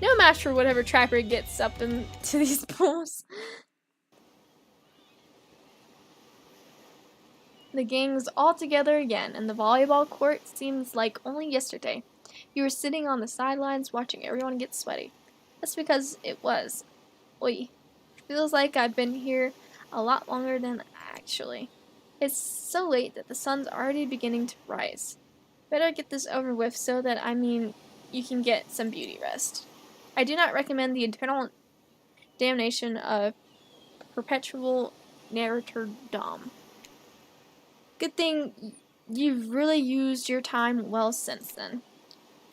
no match for whatever Trapper gets up into these pools. The gang's all together again, and the volleyball court seems like only yesterday. You were sitting on the sidelines watching everyone get sweaty. That's because it was. Oi. Feels like I've been here a lot longer than actually. It's so late that the sun's already beginning to rise. Better get this over with so that, you can get some beauty rest. I do not recommend the eternal damnation of perpetual narratordom. Good thing you've really used your time well since then.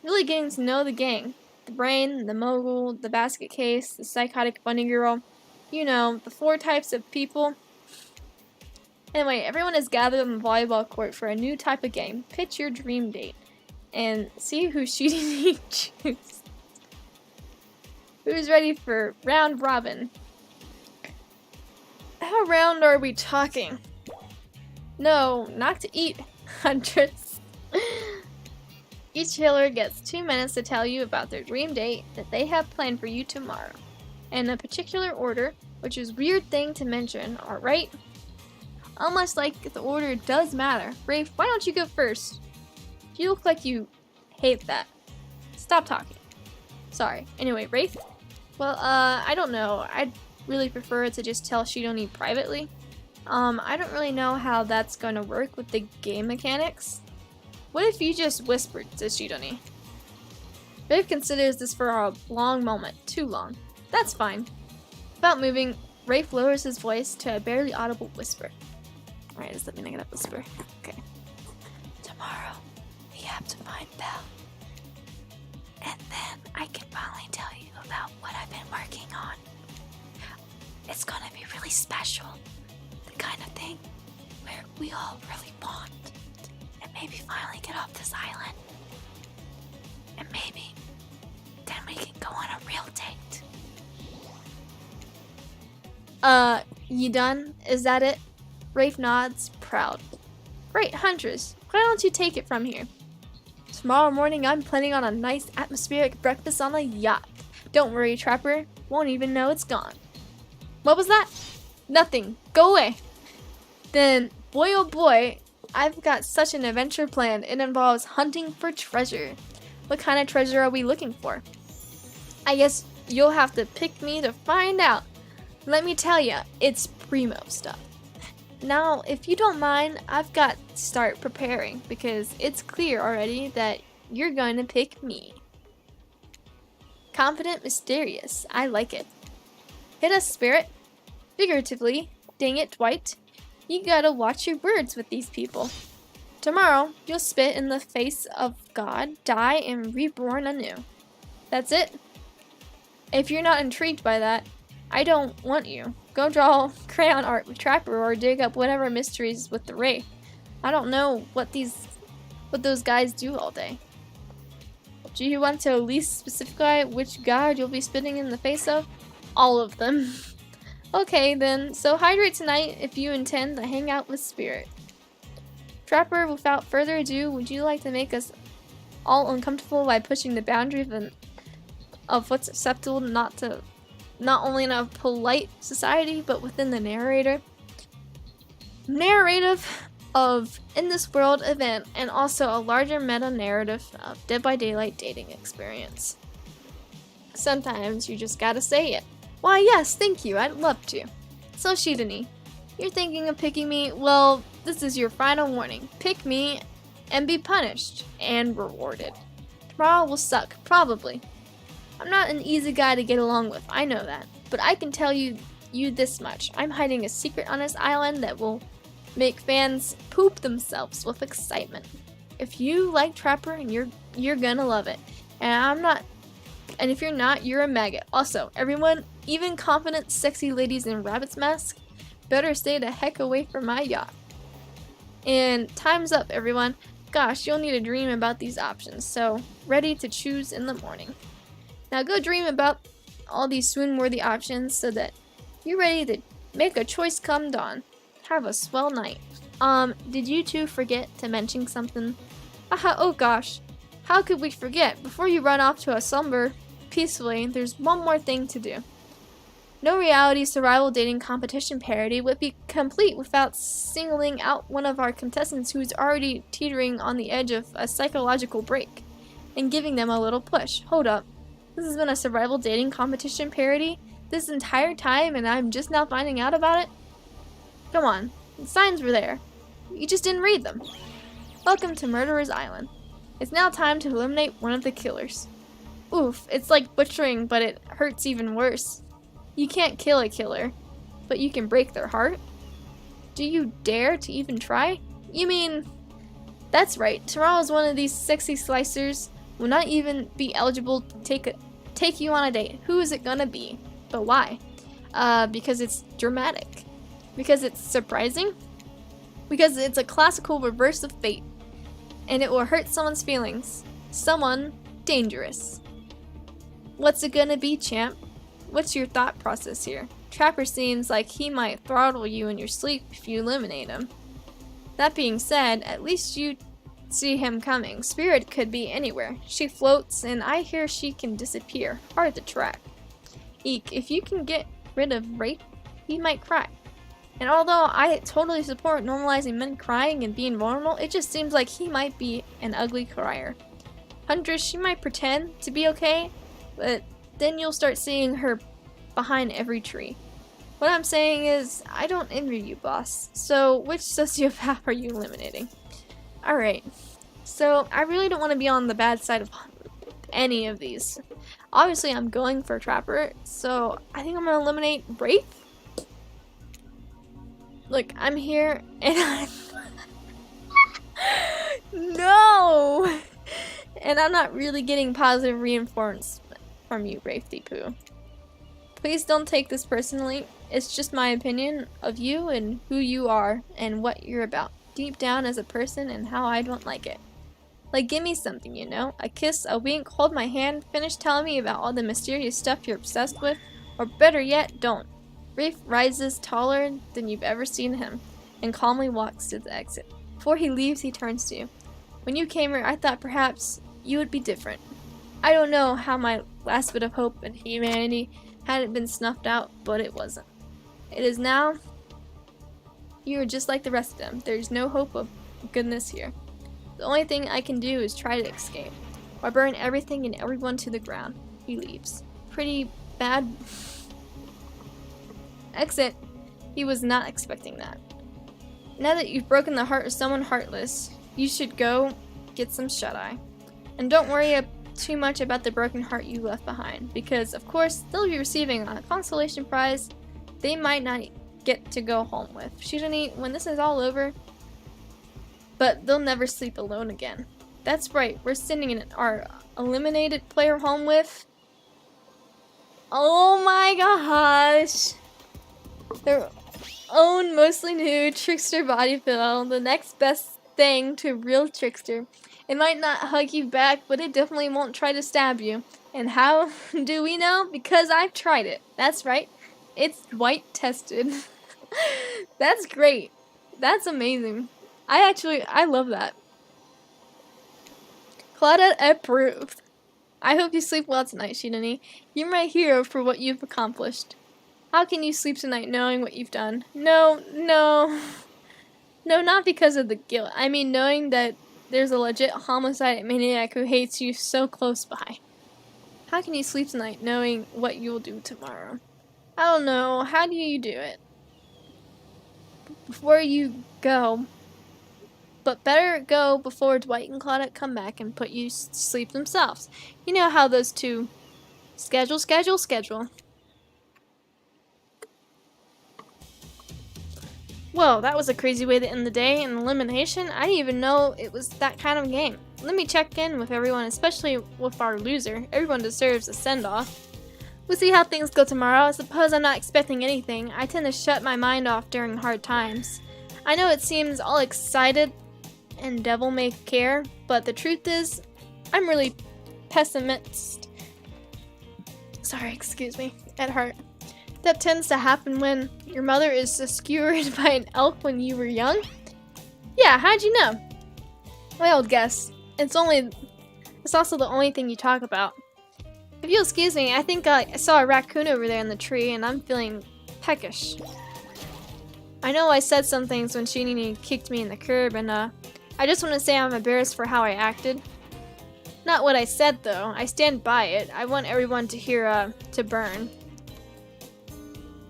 Really getting to know the gang. The brain, the mogul, the basket case, the psychotic bunny girl. You know, the 4 types of people. Anyway, everyone is gathered on the volleyball court for a new type of game. Pitch your dream date. And see who shidonni chooses. Who's ready for round robin? How round are we talking? No, not to eat, Huntress. Each killer gets 2 minutes to tell you about their dream date that they have planned for you tomorrow. In a particular order, which is a weird thing to mention, alright? Almost like the order does matter. Rafe, why don't you go first? You look like you hate that. Stop talking. Sorry. Anyway, Rafe? Well, I don't know. I'd really prefer to just tell shidonni privately. I don't really know how that's gonna work with the game mechanics. What if you just whispered to shidonni? Rafe considers this for a long moment. Too long. That's fine. Without moving, Rafe lowers his voice to a barely audible whisper. Alright, does that mean I gotta whisper? Okay. Tomorrow, we have to find Belle. And then I can finally tell you about what I've been working on. It's gonna be really special. The kind of thing where we all really bond. And maybe finally get off this island. And maybe then we can go on a real date. You done? Is that it? Rafe nods, proud. Great, Huntress. Why don't you take it from here? Tomorrow morning I'm planning on a nice atmospheric breakfast on a yacht. Don't worry, Trapper. Won't even know it's gone. What was that? Nothing. Go away. Then, boy oh boy, I've got such an adventure planned. It involves hunting for treasure. What kind of treasure are we looking for? I guess you'll have to pick me to find out. Let me tell ya, it's primo stuff. Now, if you don't mind, I've got to start preparing because it's clear already that you're going to pick me. Confident, mysterious. I like it. Hit us, spirit. Figuratively. Dang it, Dwight. You gotta watch your words with these people. Tomorrow, you'll spit in the face of God, die, and reborn anew. That's it. If you're not intrigued by that, I don't want you. Go draw crayon art with Trapper or dig up whatever mysteries with the Wraith. I don't know what those guys do all day. Do you want to at least specify which god you'll be spitting in the face of? All of them. Okay then, so hydrate tonight if you intend to hang out with Spirit. Trapper, without further ado, would you like to make us all uncomfortable by pushing the boundary of what's acceptable not only in a polite society, but within the narrative of In This World event, and also a larger meta-narrative of Dead by Daylight dating experience. Sometimes you just gotta say it. Why yes, thank you, I'd love to. So shidonni, you're thinking of picking me? Well, this is your final warning. Pick me and be punished and rewarded. Tomorrow will suck, probably. I'm not an easy guy to get along with, I know that. But I can tell you this much. I'm hiding a secret on this island that will make fans poop themselves with excitement. If you like Trapper, and you're gonna love it. And if you're not, you're a maggot. Also, everyone, even confident sexy ladies in rabbit's mask, better stay the heck away from my yacht. And time's up, everyone. Gosh, you'll need a dream about these options, so ready to choose in the morning. Now go dream about all these swoon-worthy options so that you're ready to make a choice come dawn. Have a swell night. Did you two forget to mention something? Oh gosh. How could we forget? Before you run off to a slumber peacefully, there's one more thing to do. No reality survival dating competition parody would be complete without singling out one of our contestants who's already teetering on the edge of a psychological break and giving them a little push. Hold up. This has been a survival dating competition parody this entire time and I'm just now finding out about it? Come on. The signs were there. You just didn't read them. Welcome to Murderer's Island. It's now time to eliminate one of the killers. Oof, it's like butchering, but it hurts even worse. You can't kill a killer, but you can break their heart? Do you dare to even try? You mean... That's right, tomorrow's one of these sexy slicers will not even be eligible to take you on a date. Who is it gonna be? But why? Because it's dramatic. Because it's surprising. Because it's a classical reverse of fate. And it will hurt someone's feelings. Someone dangerous. What's it gonna be, champ? What's your thought process here? Trapper seems like he might throttle you in your sleep if you eliminate him. That being said, at least you see him coming. Spirit could be anywhere. She floats, and I hear she can disappear. Hard to track. Eek, if you can get rid of rape, he might cry. And although I totally support normalizing men crying and being vulnerable, it just seems like he might be an ugly crier. Huntress, she might pretend to be okay, but then you'll start seeing her behind every tree. What I'm saying is, I don't envy you, boss. So, which sociopath are you eliminating? Alright, so I really don't want to be on the bad side of any of these. Obviously, I'm going for Trapper, so I think I'm going to eliminate Wraith. Look, I'm here, and I'm... No! And I'm not really getting positive reinforcement from you, Wraithy Poo. Please don't take this personally. It's just my opinion of you and who you are and what you're about. Deep down as a person and how I don't like it. Like, give me something, you know? A kiss, a wink, hold my hand, finish telling me about all the mysterious stuff you're obsessed with, or better yet, don't. Wraith rises taller than you've ever seen him, and calmly walks to the exit. Before he leaves, he turns to you. When you came here, I thought perhaps you would be different. I don't know how my last bit of hope and humanity hadn't been snuffed out, but it wasn't. It is now. You are just like the rest of them. There's no hope of goodness here. The only thing I can do is try to escape, or burn everything and everyone to the ground. He leaves. Pretty bad. Exit. He was not expecting that. Now that you've broken the heart of someone heartless, you should go get some shut-eye. And don't worry too much about the broken heart you left behind, because of course they'll be receiving a consolation prize they might not get to go home with. Shidonni, when this is all over, but they'll never sleep alone again. That's right, we're sending our eliminated player home with... Oh my gosh! Their own mostly new Trickster body pillow, the next best thing to real Trickster. It might not hug you back, but it definitely won't try to stab you. And how do we know? Because I've tried it. That's right. It's white tested. That's great. That's amazing. I love that. Claudette approved. I hope you sleep well tonight, Shidonni. You're my hero for what you've accomplished. How can you sleep tonight knowing what you've done? No, not because of the guilt. I mean knowing that there's a legit homicide maniac who hates you so close by. How can you sleep tonight knowing what you'll do tomorrow? I don't know. How do you do it? Before you go. But better go before Dwight and Claudette come back and put you to sleep themselves. You know how those two schedule. Whoa, that was a crazy way to end the day. An elimination? I didn't even know it was that kind of game. Let me check in with everyone, especially with our loser. Everyone deserves a send-off. We'll see how things go tomorrow. I suppose I'm not expecting anything. I tend to shut my mind off during hard times. I know it seems all excited and devil may care, but the truth is, I'm really pessimist. Sorry, excuse me, at heart. That tends to happen when your mother is skewered by an elf when you were young. Yeah, how'd you know? My old guess. It's also the only thing you talk about. If you'll excuse me, I think I saw a raccoon over there in the tree and I'm feeling peckish. I know I said some things when shidonni kicked me in the curb and I just want to say I'm embarrassed for how I acted. Not what I said though, I stand by it. I want everyone to hear to burn.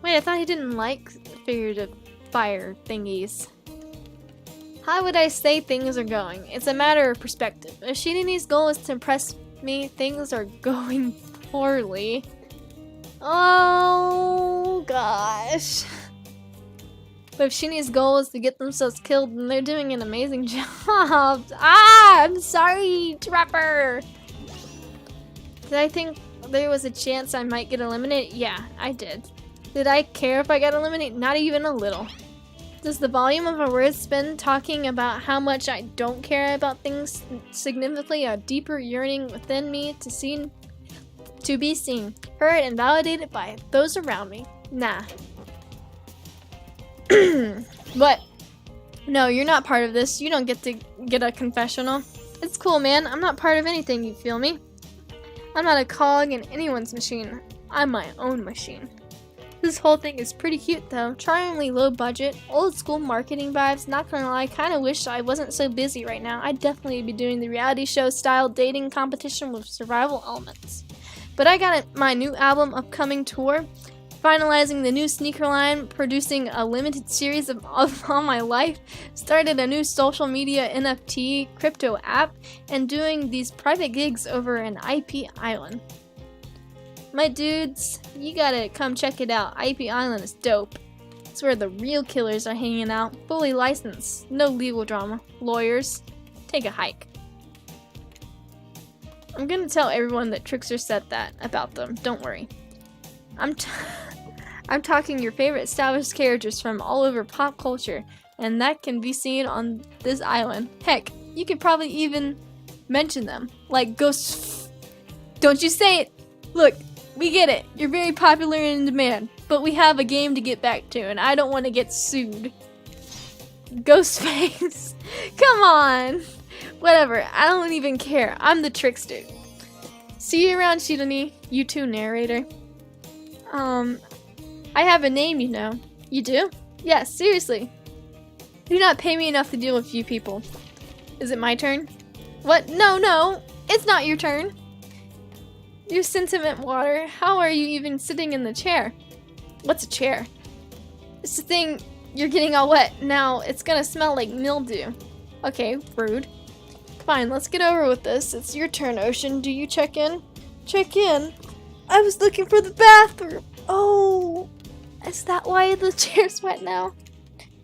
Wait, I thought he didn't like figurative fire thingies. How would I say things are going? It's a matter of perspective. If shidonni's goal is to impress me, things are going poorly. Oh gosh. But if shidonni's goal is to get themselves killed, then they're doing an amazing job. I'm sorry, Trapper! Did I think there was a chance I might get eliminated? Yeah, I did. Did I care if I got eliminated? Not even a little. Does the volume of our words spend talking about how much I don't care about things significantly a deeper yearning within me to be seen, heard, and validated by those around me? Nah. But no, you're not part of this. You don't get to get a confessional. It's cool, man. I'm not part of anything, you feel me? I'm not a cog in anyone's machine. I'm my own machine. This whole thing is pretty cute though. Charmingly low budget, old school marketing vibes. Not gonna lie, kinda wish I wasn't so busy right now. I'd definitely be doing the reality show style dating competition with survival elements. But I got my new album upcoming tour, finalizing the new sneaker line, producing a limited series of all my life, started a new social media NFT crypto app, and doing these private gigs over an IP island. My dudes, you gotta come check it out. IP Island is dope. It's where the real killers are hanging out, fully licensed, no legal drama, lawyers. Take a hike. I'm gonna tell everyone that Trickster said that about them, don't worry. I'm talking your favorite established characters from all over pop culture, and that can be seen on this island. Heck, you could probably even mention them, like Ghost. Don't you say it! Look, we get it. You're very popular and in demand, but we have a game to get back to, and I don't want to get sued. Ghostface. Come on. Whatever. I don't even care. I'm the Trickster. See you around, shidonni. You too, narrator. I have a name, you know. You do? Yes, seriously. You do not pay me enough to deal with you people. Is it my turn? What? No. It's not your turn. You sentiment water, how are you even sitting in the chair? What's a chair? It's the thing you're getting all wet. Now it's gonna smell like mildew. Okay, rude. Fine, let's get over with this. It's your turn, Ocean. Do you check in? Check in? I was looking for the bathroom. Oh, is that why the chair's wet now?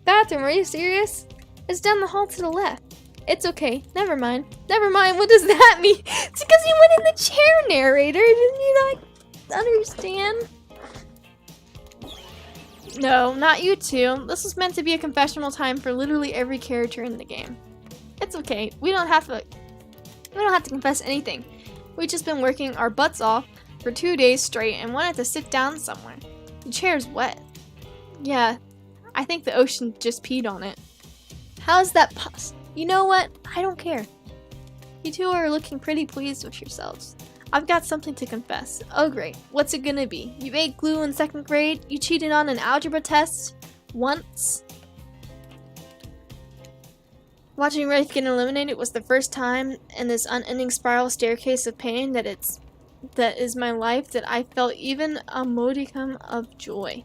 Bathroom, are you serious? It's down the hall to the left. It's okay. Never mind. Never mind. What does that mean? It's because you went in the chair, narrator. Didn't you not understand? No, not you two. This was meant to be a confessional time for literally every character in the game. It's okay. We don't have to confess anything. We've just been working our butts off for 2 days straight and wanted to sit down somewhere. The chair's wet. Yeah, I think the ocean just peed on it. How is that possible? You know what? I don't care. You two are looking pretty pleased with yourselves. I've got something to confess. Oh great, what's it gonna be? You ate glue in 2nd grade? You cheated on an algebra test? Once? Watching Wraith get eliminated was the first time in this unending spiral staircase of pain that is my life that I felt even a modicum of joy.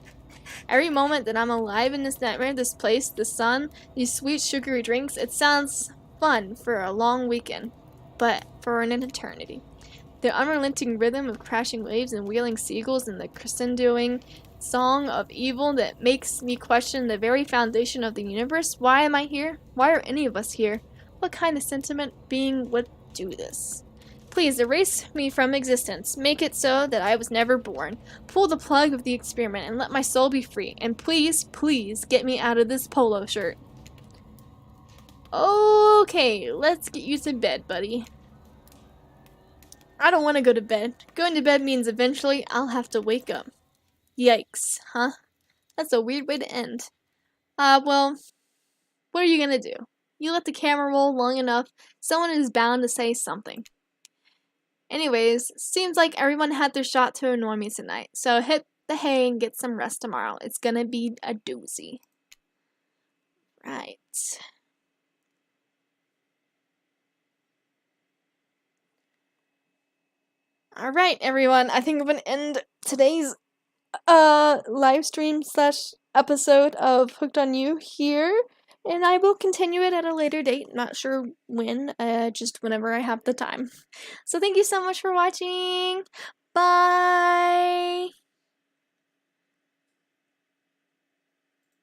Every moment that I'm alive in this nightmare, this place, the sun, these sweet sugary drinks, it sounds fun for a long weekend, but for an eternity. The unrelenting rhythm of crashing waves and wheeling seagulls and the crescendoing song of evil that makes me question the very foundation of the universe. Why am I here? Why are any of us here? What kind of sentiment being would do this? Please erase me from existence. Make it so that I was never born. Pull the plug of the experiment and let my soul be free. And please, please get me out of this polo shirt. Okay, let's get you to bed, buddy. I don't want to go to bed. Going to bed means eventually I'll have to wake up. Yikes, huh? That's a weird way to end. Well, what are you gonna do? You let the camera roll long enough, someone is bound to say something. Anyways, seems like everyone had their shot to annoy me tonight, so hit the hay and get some rest tomorrow. It's gonna be a doozy. Right. Alright, everyone, I think I'm gonna end today's live stream slash episode of Hooked on You here, and I will continue it at a later date. Not sure when, just whenever I have the time. So thank you so much for watching. Bye!